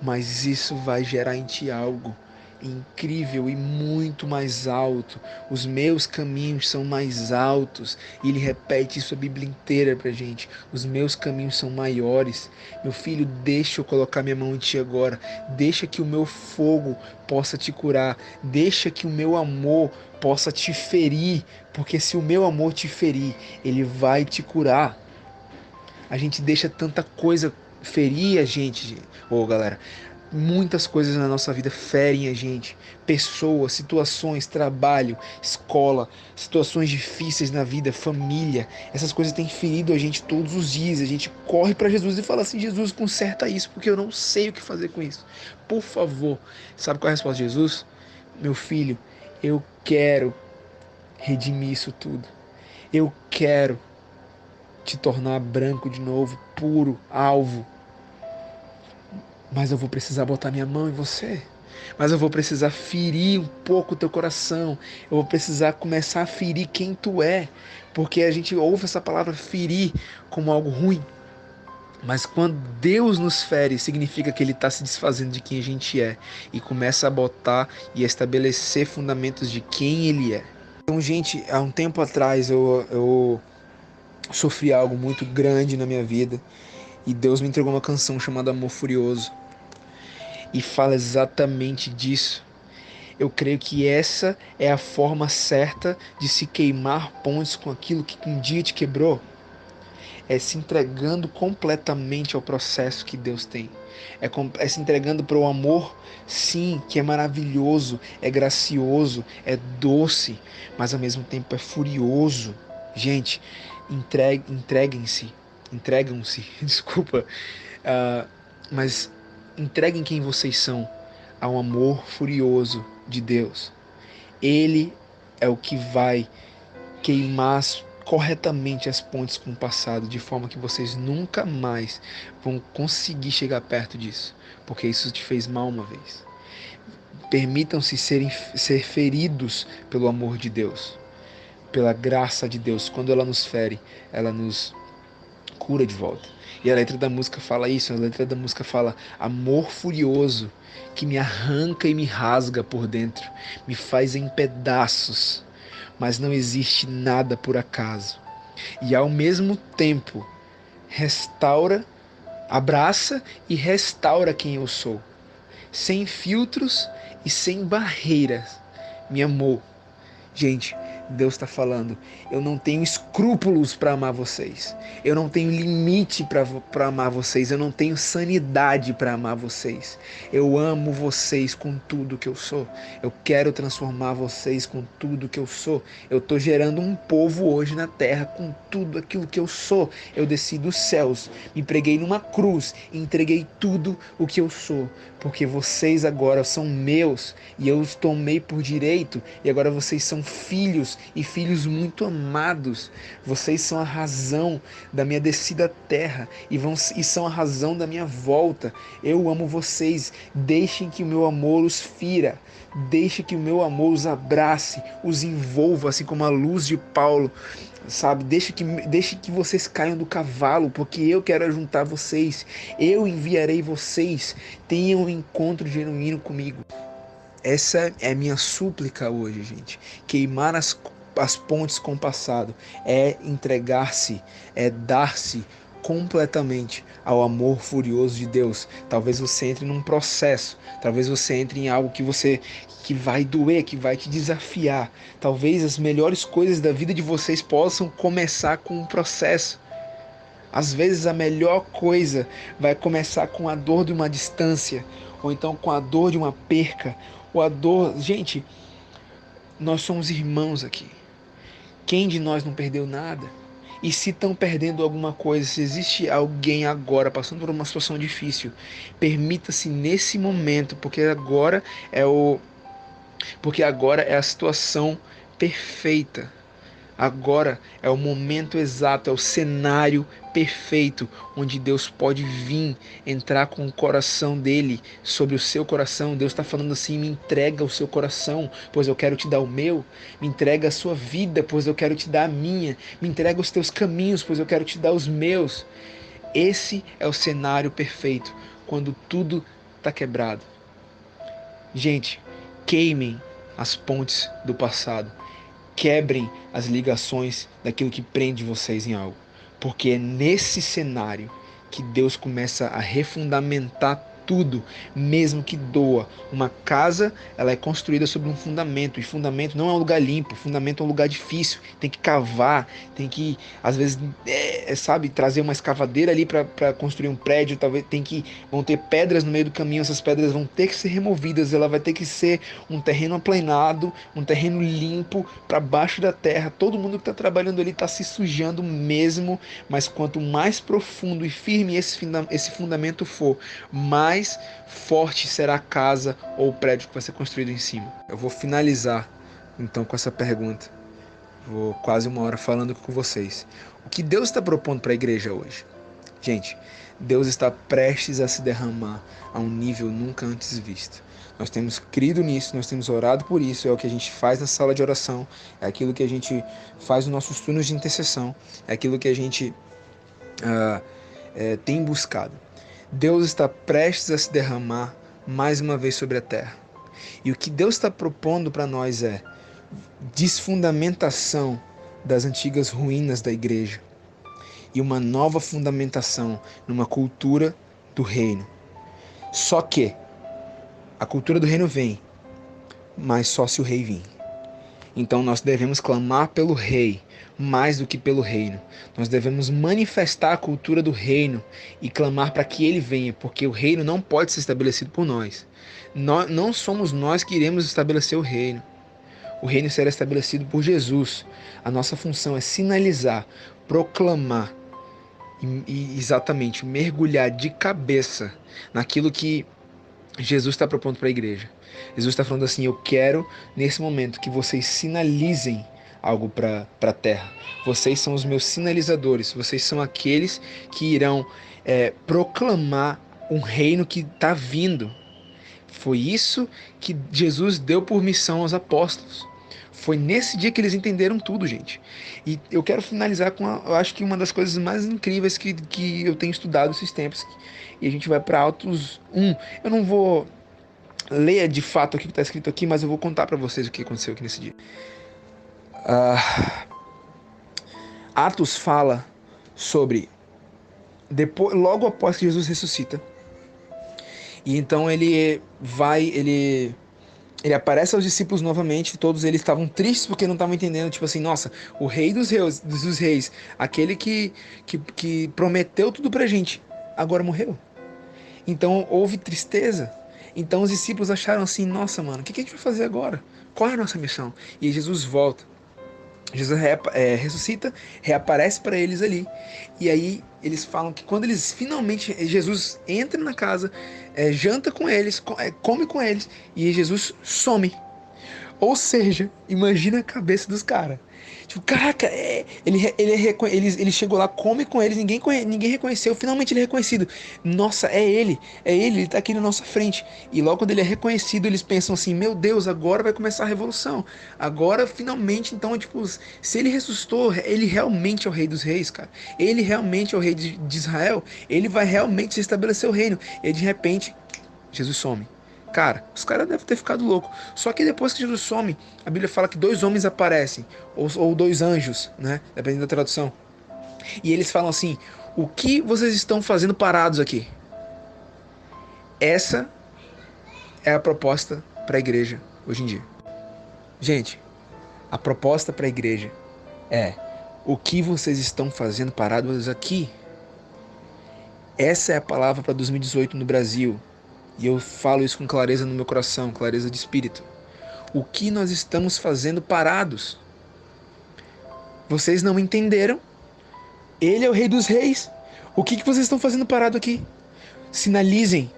mas isso vai gerar em ti algo incrível e muito mais alto. Os meus caminhos são mais altos. E ele repete isso a Bíblia inteira pra gente. Os meus caminhos são maiores. Meu filho, deixa eu colocar minha mão em ti agora. Deixa que o meu fogo possa te curar. Deixa que o meu amor possa te ferir. Porque se o meu amor te ferir, ele vai te curar. A gente deixa tanta coisa ferir a gente. Galera, muitas coisas na nossa vida ferem a gente. Pessoas, situações, trabalho, escola, situações difíceis na vida, família. Essas coisas têm ferido a gente todos os dias. A gente corre para Jesus e fala assim: Jesus, conserta isso, porque eu não sei o que fazer com isso. Por favor. Sabe qual é a resposta de Jesus? Meu filho, eu quero redimir isso tudo. Eu quero te tornar branco de novo, puro, alvo. Mas eu vou precisar botar minha mão em você. Mas eu vou precisar ferir um pouco o teu coração. Eu vou precisar começar a ferir quem tu é. Porque a gente ouve essa palavra ferir como algo ruim. Mas quando Deus nos fere, significa que Ele está se desfazendo de quem a gente é. E começa a botar e a estabelecer fundamentos de quem Ele é. Então, gente, há um tempo atrás eu sofri algo muito grande na minha vida. E Deus me entregou uma canção chamada Amor Furioso. E fala exatamente disso. Eu creio que essa é a forma certa de se queimar pontes com aquilo que um dia te quebrou. É se entregando completamente ao processo que Deus tem. É se entregando para o amor, sim, que é maravilhoso, é gracioso, é doce, mas ao mesmo tempo é furioso. Gente, entregam-se, desculpa, mas entreguem quem vocês são ao amor furioso de Deus. Ele é o que vai queimar corretamente as pontes com o passado, de forma que vocês nunca mais vão conseguir chegar perto disso, porque isso te fez mal uma vez. Permitam-se ser feridos pelo amor de Deus, pela graça de Deus. Quando ela nos fere, ela nos cura de volta. E a letra da música fala isso. A letra da música fala: amor furioso que me arranca e me rasga por dentro, me faz em pedaços, mas não existe nada por acaso. E ao mesmo tempo restaura, abraça e restaura quem eu sou, sem filtros e sem barreiras. Me amou. Gente, Deus está falando: eu não tenho escrúpulos para amar vocês. Eu não tenho limite para amar vocês. Eu não tenho sanidade para amar vocês. Eu amo vocês com tudo que eu sou. Eu quero transformar vocês com tudo que eu sou. Eu estou gerando um povo hoje na terra com tudo aquilo que eu sou. Eu desci dos céus, me preguei numa cruz e entreguei tudo o que eu sou. Porque vocês agora são meus e eu os tomei por direito. E agora vocês são filhos e filhos muito amados. Vocês são a razão da minha descida à terra e são a razão da minha volta. Eu amo vocês. Deixem que o meu amor os fira. Deixe que o meu amor os abrace, os envolva, assim como a luz de Paulo, sabe? Deixe que vocês caiam do cavalo, porque eu quero juntar vocês. Eu enviarei vocês. Tenham um encontro genuíno comigo. Essa é a minha súplica hoje, gente. Queimar as pontes com o passado é entregar-se, é dar-se completamente ao amor furioso de Deus. Talvez você entre num processo, talvez você entre em algo que vai doer, que vai te desafiar. Talvez as melhores coisas da vida de vocês possam começar com um processo. Às vezes a melhor coisa vai começar com a dor de uma distância, ou então com a dor de uma perca, ou a dor... Gente, nós somos irmãos aqui. Quem de nós não perdeu nada? E se estão perdendo alguma coisa, se existe alguém agora passando por uma situação difícil, permita-se nesse momento, porque agora é a situação perfeita. Agora é o momento exato, é o cenário perfeito, onde Deus pode vir, entrar com o coração dele sobre o seu coração. Deus está falando assim: me entrega o seu coração, pois eu quero te dar o meu. Me entrega a sua vida, pois eu quero te dar a minha. Me entrega os teus caminhos, pois eu quero te dar os meus. Esse é o cenário perfeito, quando tudo está quebrado. Gente, queimem as pontes do passado. Quebrem as ligações daquilo que prende vocês em algo. Porque é nesse cenário que Deus começa a refundamentar tudo, mesmo que doa. Uma casa, ela é construída sobre um fundamento, e fundamento não é um lugar limpo, fundamento é um lugar difícil, tem que cavar, tem que, às vezes, trazer uma escavadeira ali para construir um prédio, talvez vão ter pedras no meio do caminho, essas pedras vão ter que ser removidas, ela vai ter que ser um terreno aplanado, um terreno limpo, para baixo da terra. Todo mundo que está trabalhando ali está se sujando mesmo, mas quanto mais profundo e firme esse fundamento for, mais forte será a casa ou o prédio que vai ser construído em cima. Eu vou finalizar então com essa pergunta. Vou quase 1 hora falando com vocês. O que Deus está propondo para a igreja hoje? Gente, Deus está prestes a se derramar a um nível nunca antes visto. Nós temos crido nisso, nós temos orado por isso, é o que a gente faz na sala de oração, é aquilo que a gente faz nos nossos turnos de intercessão, é aquilo que a gente tem buscado. Deus está prestes a se derramar mais uma vez sobre a terra. E o que Deus está propondo para nós é desfundamentação das antigas ruínas da igreja e uma nova fundamentação numa cultura do reino. Só que a cultura do reino vem, mas só se o rei vir. Então nós devemos clamar pelo rei mais do que pelo reino. Nós devemos manifestar a cultura do reino e clamar para que ele venha, porque o reino não pode ser estabelecido por nós. Não somos nós que iremos estabelecer o reino. O reino será estabelecido por Jesus. A nossa função é sinalizar, proclamar e exatamente mergulhar de cabeça naquilo que Jesus está propondo para a igreja. Jesus está falando assim: eu quero nesse momento que vocês sinalizem algo para a terra. Vocês são os meus sinalizadores. Vocês são aqueles que irão proclamar um reino que está vindo. Foi isso que Jesus deu por missão aos apóstolos. Foi nesse dia que eles entenderam tudo, gente. E eu quero finalizar com, eu acho que uma das coisas mais incríveis que eu tenho estudado esses tempos. E a gente vai para Atos 1. Eu não vou ler de fato o que está escrito aqui, mas eu vou contar para vocês o que aconteceu aqui nesse dia. Atos fala sobre logo após que Jesus ressuscita. E então ele aparece aos discípulos novamente. Todos eles estavam tristes porque não estavam entendendo, tipo assim, nossa, o rei dos reis, aquele que prometeu tudo pra gente, agora morreu. Então houve tristeza. Então os discípulos acharam assim: nossa, mano, o que a gente vai fazer agora? Qual é a nossa missão? E Jesus volta. Jesus ressuscita, reaparece para eles ali. E aí eles falam que quando eles finalmente, Jesus entra na casa, janta com eles, come com eles, e Jesus some. Ou seja, imagina a cabeça dos caras. Tipo, caraca, ele chegou lá, come com eles, ninguém reconheceu, finalmente ele é reconhecido. Nossa, é ele tá aqui na nossa frente. E logo quando ele é reconhecido, eles pensam assim, meu Deus, agora vai começar a revolução. Agora, finalmente, então, tipo, se ele ressuscitou, ele realmente é o rei dos reis, cara. Ele realmente é o rei de Israel, ele vai realmente estabelecer o reino. E de repente, Jesus some. Cara, os caras devem ter ficado loucos. Só que depois que Jesus some, a Bíblia fala que 2 homens aparecem, ou 2 anjos, né? Dependendo da tradução. E eles falam assim: o que vocês estão fazendo parados aqui? Essa é a proposta para a igreja hoje em dia. Gente, a proposta para a igreja é: o que vocês estão fazendo parados aqui? Essa é a palavra para 2018 no Brasil. E eu falo isso com clareza no meu coração, clareza de espírito. O que nós estamos fazendo parados? Vocês não entenderam? Ele é o rei dos reis. O que vocês estão fazendo parado aqui? Sinalizem.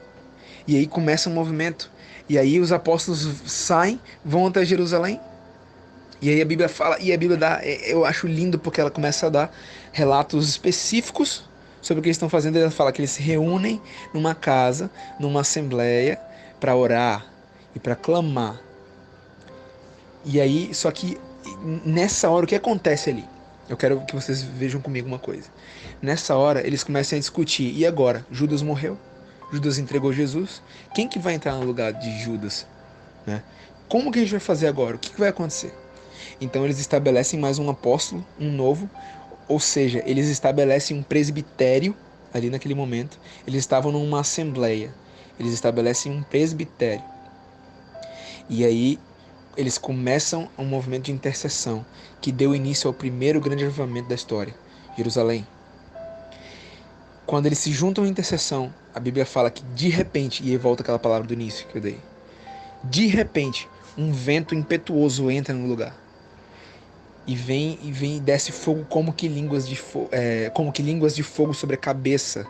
E aí começa um movimento. E aí os apóstolos saem, vão até Jerusalém. E aí a Bíblia fala, e a Bíblia dá, eu acho lindo porque ela começa a dar relatos específicos sobre o que eles estão fazendo. Ela fala que eles se reúnem numa casa, numa assembleia, para orar e para clamar. E aí, só que nessa hora, o que acontece ali? Eu quero que vocês vejam comigo uma coisa. Nessa hora, eles começam a discutir. E agora? Judas morreu? Judas entregou Jesus? Quem que vai entrar no lugar de Judas? Né? Como que a gente vai fazer agora? O que vai acontecer? Então eles estabelecem mais um apóstolo, um novo. Ou seja, eles estabelecem um presbitério ali naquele momento. Eles estavam numa assembleia. Eles estabelecem um presbitério. E aí eles começam um movimento de intercessão que deu início ao primeiro grande avivamento da história, Jerusalém. Quando eles se juntam em intercessão, a Bíblia fala que de repente, e aí volta aquela palavra do início que eu dei, de repente um vento impetuoso entra no lugar. E vem e desce fogo como que línguas de fogo sobre a cabeça,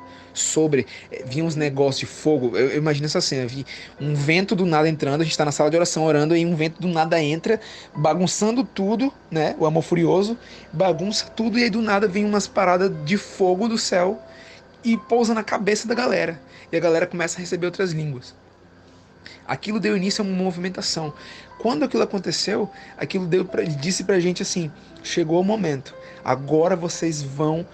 vinha uns negócios de fogo. Eu imagino essa cena, vi um vento do nada entrando, a gente está na sala de oração orando, e um vento do nada entra, bagunçando tudo, né? O amor furioso bagunça tudo, e aí do nada vem umas paradas de fogo do céu e pousa na cabeça da galera, e a galera começa a receber outras línguas. Aquilo deu início a uma movimentação. Quando aquilo aconteceu, aquilo disse pra gente assim: chegou o momento, agora vocês vão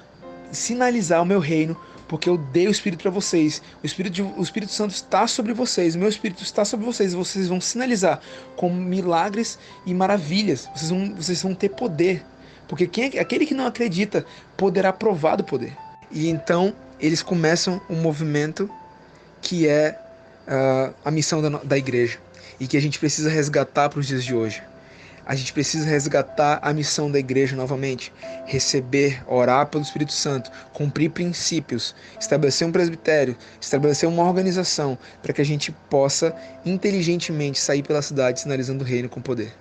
sinalizar o meu reino, porque eu dei o Espírito para vocês. O Espírito Santo está sobre vocês, o meu Espírito está sobre vocês, e vocês vão sinalizar com milagres e maravilhas. Vocês vão ter poder, porque aquele que não acredita poderá provar do poder. E então eles começam um movimento que é a missão da igreja, e que a gente precisa resgatar para os dias de hoje. A gente precisa resgatar a missão da igreja novamente, receber, orar pelo Espírito Santo, cumprir princípios, estabelecer um presbitério, estabelecer uma organização, para que a gente possa inteligentemente sair pela cidade sinalizando o reino com poder.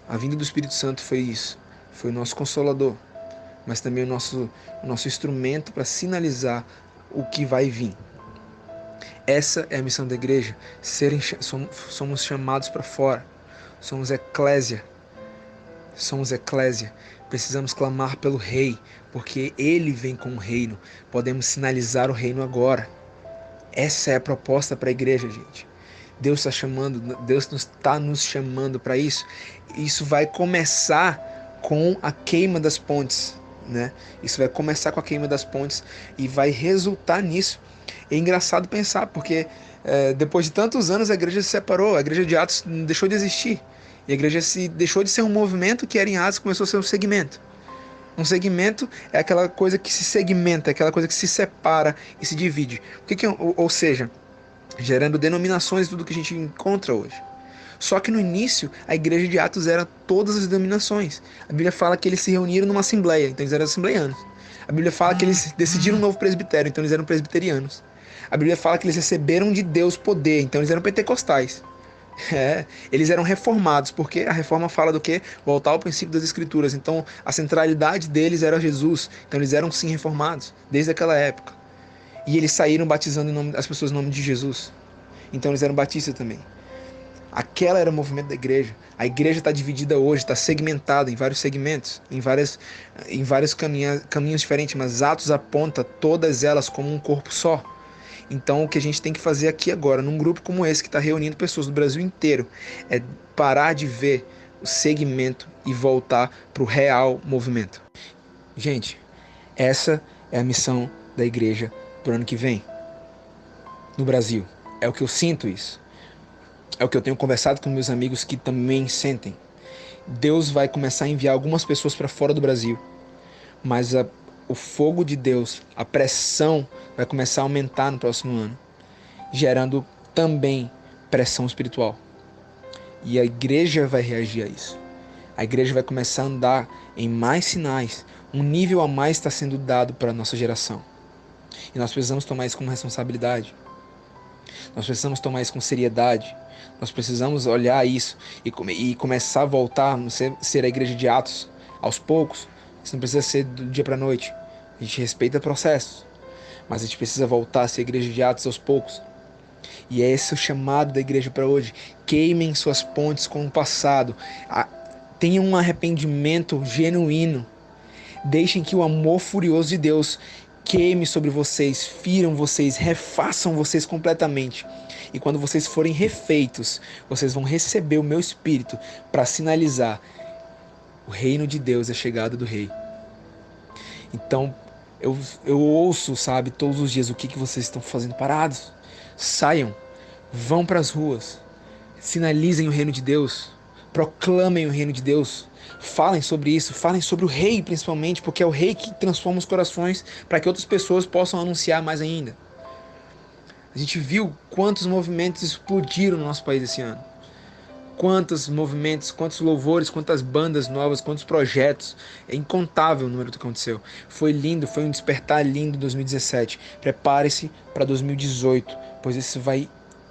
A vinda do Espírito Santo foi isso, foi o nosso consolador, mas também o nosso instrumento para sinalizar o que vai vir. Essa é a missão da igreja. Somos chamados para fora. Somos eclésia. Precisamos clamar pelo rei, porque ele vem com o reino. Podemos sinalizar o reino agora. Essa é a proposta para a igreja, gente. Deus está nos chamando para isso. Isso vai começar com a queima das pontes, né? Isso vai começar com a queima das pontes e vai resultar nisso. É engraçado pensar, porque depois de tantos anos a igreja se separou, a igreja de Atos deixou de existir. E a igreja deixou de ser um movimento que era em Atos, começou a ser um segmento. Um segmento é aquela coisa que se segmenta, aquela coisa que se separa e se divide. Ou seja, gerando denominações, tudo que a gente encontra hoje. Só que no início, a igreja de Atos era todas as denominações. A Bíblia fala que eles se reuniram numa assembleia, então eles eram assembleianos. A Bíblia fala que eles decidiram um novo presbitério, então eles eram presbiterianos. A Bíblia fala que eles receberam de Deus poder, então eles eram pentecostais. Eles eram reformados, porque a reforma fala do quê? Voltar ao princípio das Escrituras. Então a centralidade deles era Jesus, então eles eram sim reformados, desde aquela época. E eles saíram batizando as pessoas em nome de Jesus, então eles eram batistas também. Aquela era o movimento da igreja. A igreja está dividida hoje, está segmentada em vários segmentos, em vários caminhos diferentes, mas Atos aponta todas elas como um corpo só. Então o que a gente tem que fazer aqui agora, num grupo como esse que está reunindo pessoas do Brasil inteiro, é parar de ver o segmento e voltar para o real movimento. Gente, essa é a missão da igreja para o ano que vem, no Brasil. É o que eu sinto isso. É o que eu tenho conversado com meus amigos que também sentem. Deus vai começar a enviar algumas pessoas para fora do Brasil, mas o fogo de Deus, a pressão vai começar a aumentar no próximo ano, gerando também pressão espiritual. E a igreja vai reagir a isso. A igreja vai começar a andar em mais sinais. Um nível a mais está sendo dado para a nossa geração. E nós precisamos tomar isso como responsabilidade. Nós precisamos tomar isso com seriedade. Nós precisamos olhar isso e começar a voltar a ser a igreja de Atos aos poucos. Isso não precisa ser do dia para a noite. A gente respeita processos, mas a gente precisa voltar a ser a igreja de Atos aos poucos. E é esse o chamado da igreja para hoje. Queimem suas pontes com o passado. Tenham um arrependimento genuíno. Deixem que o amor furioso de Deus queime sobre vocês, firam vocês, refaçam vocês completamente. E quando vocês forem refeitos, vocês vão receber o meu espírito para sinalizar o reino de Deus, a chegada do rei. Então, eu ouço, sabe, todos os dias o que vocês estão fazendo parados. Saiam, vão para as ruas, sinalizem o reino de Deus, proclamem o reino de Deus. Falem sobre isso, falem sobre o rei principalmente, porque é o rei que transforma os corações para que outras pessoas possam anunciar mais ainda. A gente viu quantos movimentos explodiram no nosso país esse ano. Quantos movimentos, quantos louvores, quantas bandas novas, quantos projetos. É incontável o número do que aconteceu. Foi lindo, foi um despertar lindo em 2017. Prepare-se para 2018, pois isso vai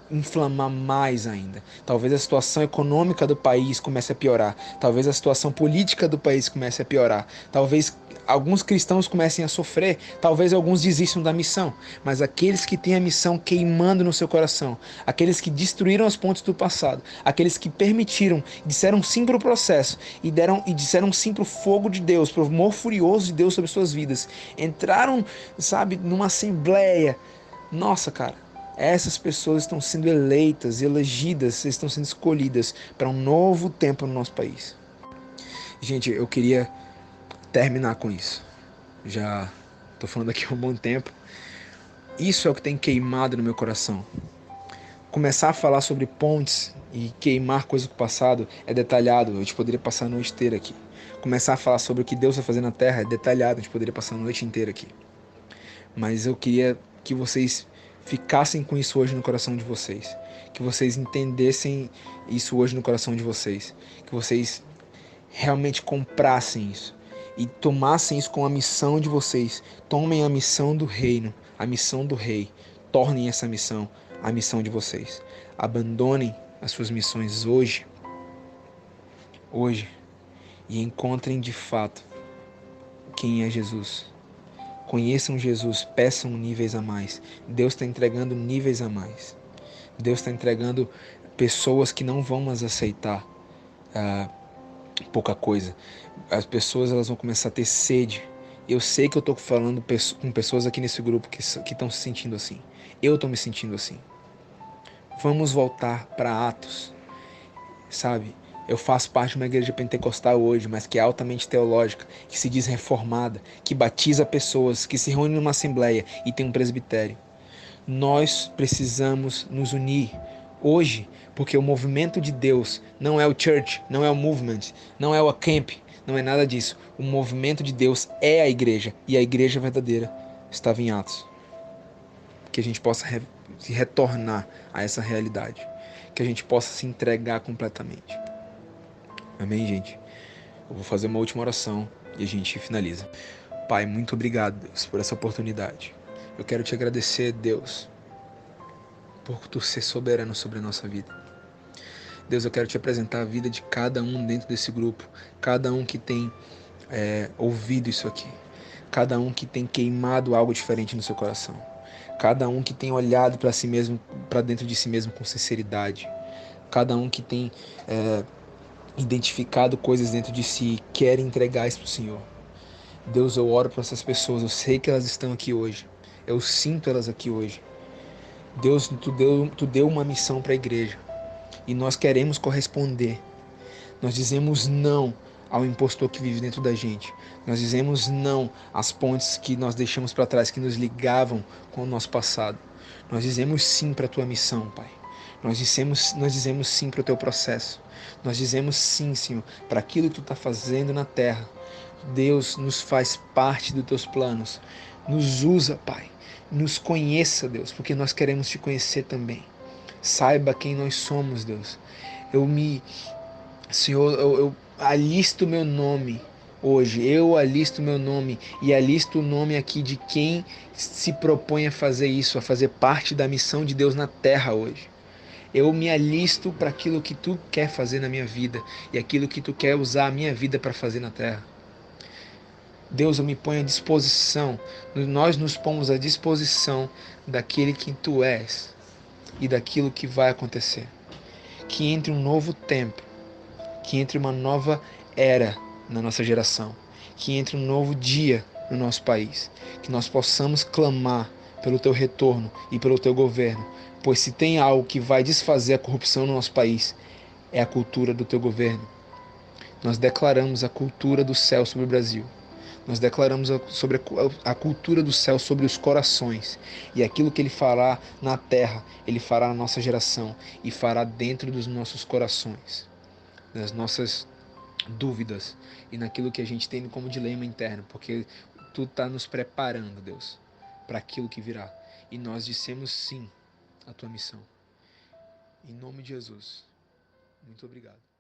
inflamar mais ainda. Talvez a situação econômica do país comece a piorar. Talvez a situação política do país comece a piorar. Talvez alguns cristãos comecem a sofrer. Talvez alguns desistam da missão. Mas aqueles que têm a missão queimando no seu coração, aqueles que destruíram as pontes do passado, aqueles que permitiram, disseram sim para o processo e disseram sim para o fogo de Deus, para o amor furioso de Deus sobre suas vidas, entraram, sabe, numa assembleia. Nossa, cara, essas pessoas estão sendo eleitas, elegidas, estão sendo escolhidas para um novo tempo no nosso país. Gente, eu queria terminar com isso. Já estou falando aqui há um bom tempo. Isso é o que tem queimado no meu coração. Começar a falar sobre pontes e queimar coisas do passado é detalhado. A gente poderia passar a noite inteira aqui. Começar a falar sobre o que Deus vai fazer na terra é detalhado. A gente poderia passar a noite inteira aqui. Mas eu queria que vocês ficassem com isso hoje no coração de vocês, que vocês entendessem isso hoje no coração de vocês, que vocês realmente comprassem isso e tomassem isso com a missão de vocês. Tomem a missão do reino, a missão do rei, tornem essa missão a missão de vocês. Abandonem as suas missões hoje e encontrem de fato quem é Jesus. Conheçam Jesus, peçam níveis a mais. Deus está entregando níveis a mais. Deus está entregando pessoas que não vão mais aceitar pouca coisa. As pessoas elas vão começar a ter sede. Eu sei que eu estou falando com pessoas aqui nesse grupo que estão se sentindo assim. Eu estou me sentindo assim. Vamos voltar para Atos, sabe? Eu faço parte de uma igreja pentecostal hoje, mas que é altamente teológica, que se diz reformada, que batiza pessoas, que se reúne numa assembleia e tem um presbitério. Nós precisamos nos unir hoje, porque o movimento de Deus não é o church, não é o movement, não é o camp, não é nada disso. O movimento de Deus é a igreja, e a igreja verdadeira estava em Atos. Que a gente possa se retornar a essa realidade, que a gente possa se entregar completamente. Amém, gente? Eu vou fazer uma última oração e a gente finaliza. Pai, muito obrigado, Deus, por essa oportunidade. Eu quero te agradecer, Deus, por tu ser soberano sobre a nossa vida. Deus, eu quero te apresentar a vida de cada um dentro desse grupo, cada um que tem ouvido isso aqui, cada um que tem queimado algo diferente no seu coração, cada um que tem olhado para si mesmo, para dentro de si mesmo com sinceridade. cada um que tem identificado coisas dentro de si e quer entregar isso para o Senhor. Deus, eu oro por essas pessoas, eu sei que elas estão aqui hoje, eu sinto elas aqui hoje. Deus, tu deu uma missão para a igreja e nós queremos corresponder. Nós dizemos não ao impostor que vive dentro da gente. Nós dizemos não às pontes que nós deixamos para trás, que nos ligavam com o nosso passado. Nós dizemos sim para a tua missão, Pai. Nós dizemos sim para o teu processo. Nós dizemos sim, Senhor, para aquilo que tu está fazendo na terra. Deus, nos faz parte dos teus planos. Nos usa, Pai. Nos conheça, Deus, porque nós queremos te conhecer também. Saiba quem nós somos, Deus. Senhor, eu alisto meu nome hoje. Eu alisto meu nome e alisto o nome aqui de quem se propõe a fazer isso, a fazer parte da missão de Deus na terra hoje. Eu me alisto para aquilo que tu quer fazer na minha vida e aquilo que tu quer usar a minha vida para fazer na terra. Deus, eu me ponho à disposição, nós nos pomos à disposição daquele que tu és e daquilo que vai acontecer. Que entre um novo tempo, que entre uma nova era na nossa geração, que entre um novo dia no nosso país, que nós possamos clamar pelo teu retorno e pelo teu governo, pois se tem algo que vai desfazer a corrupção no nosso país, é a cultura do teu governo. Nós declaramos a cultura do céu sobre o Brasil. Nós declaramos sobre a cultura do céu sobre os corações. E aquilo que Ele fará na terra, Ele fará na nossa geração e fará dentro dos nossos corações, nas nossas dúvidas e naquilo que a gente tem como dilema interno, porque Tu está nos preparando, Deus, para aquilo que virá. E nós dissemos sim à Tua missão. Em nome de Jesus. Muito obrigado.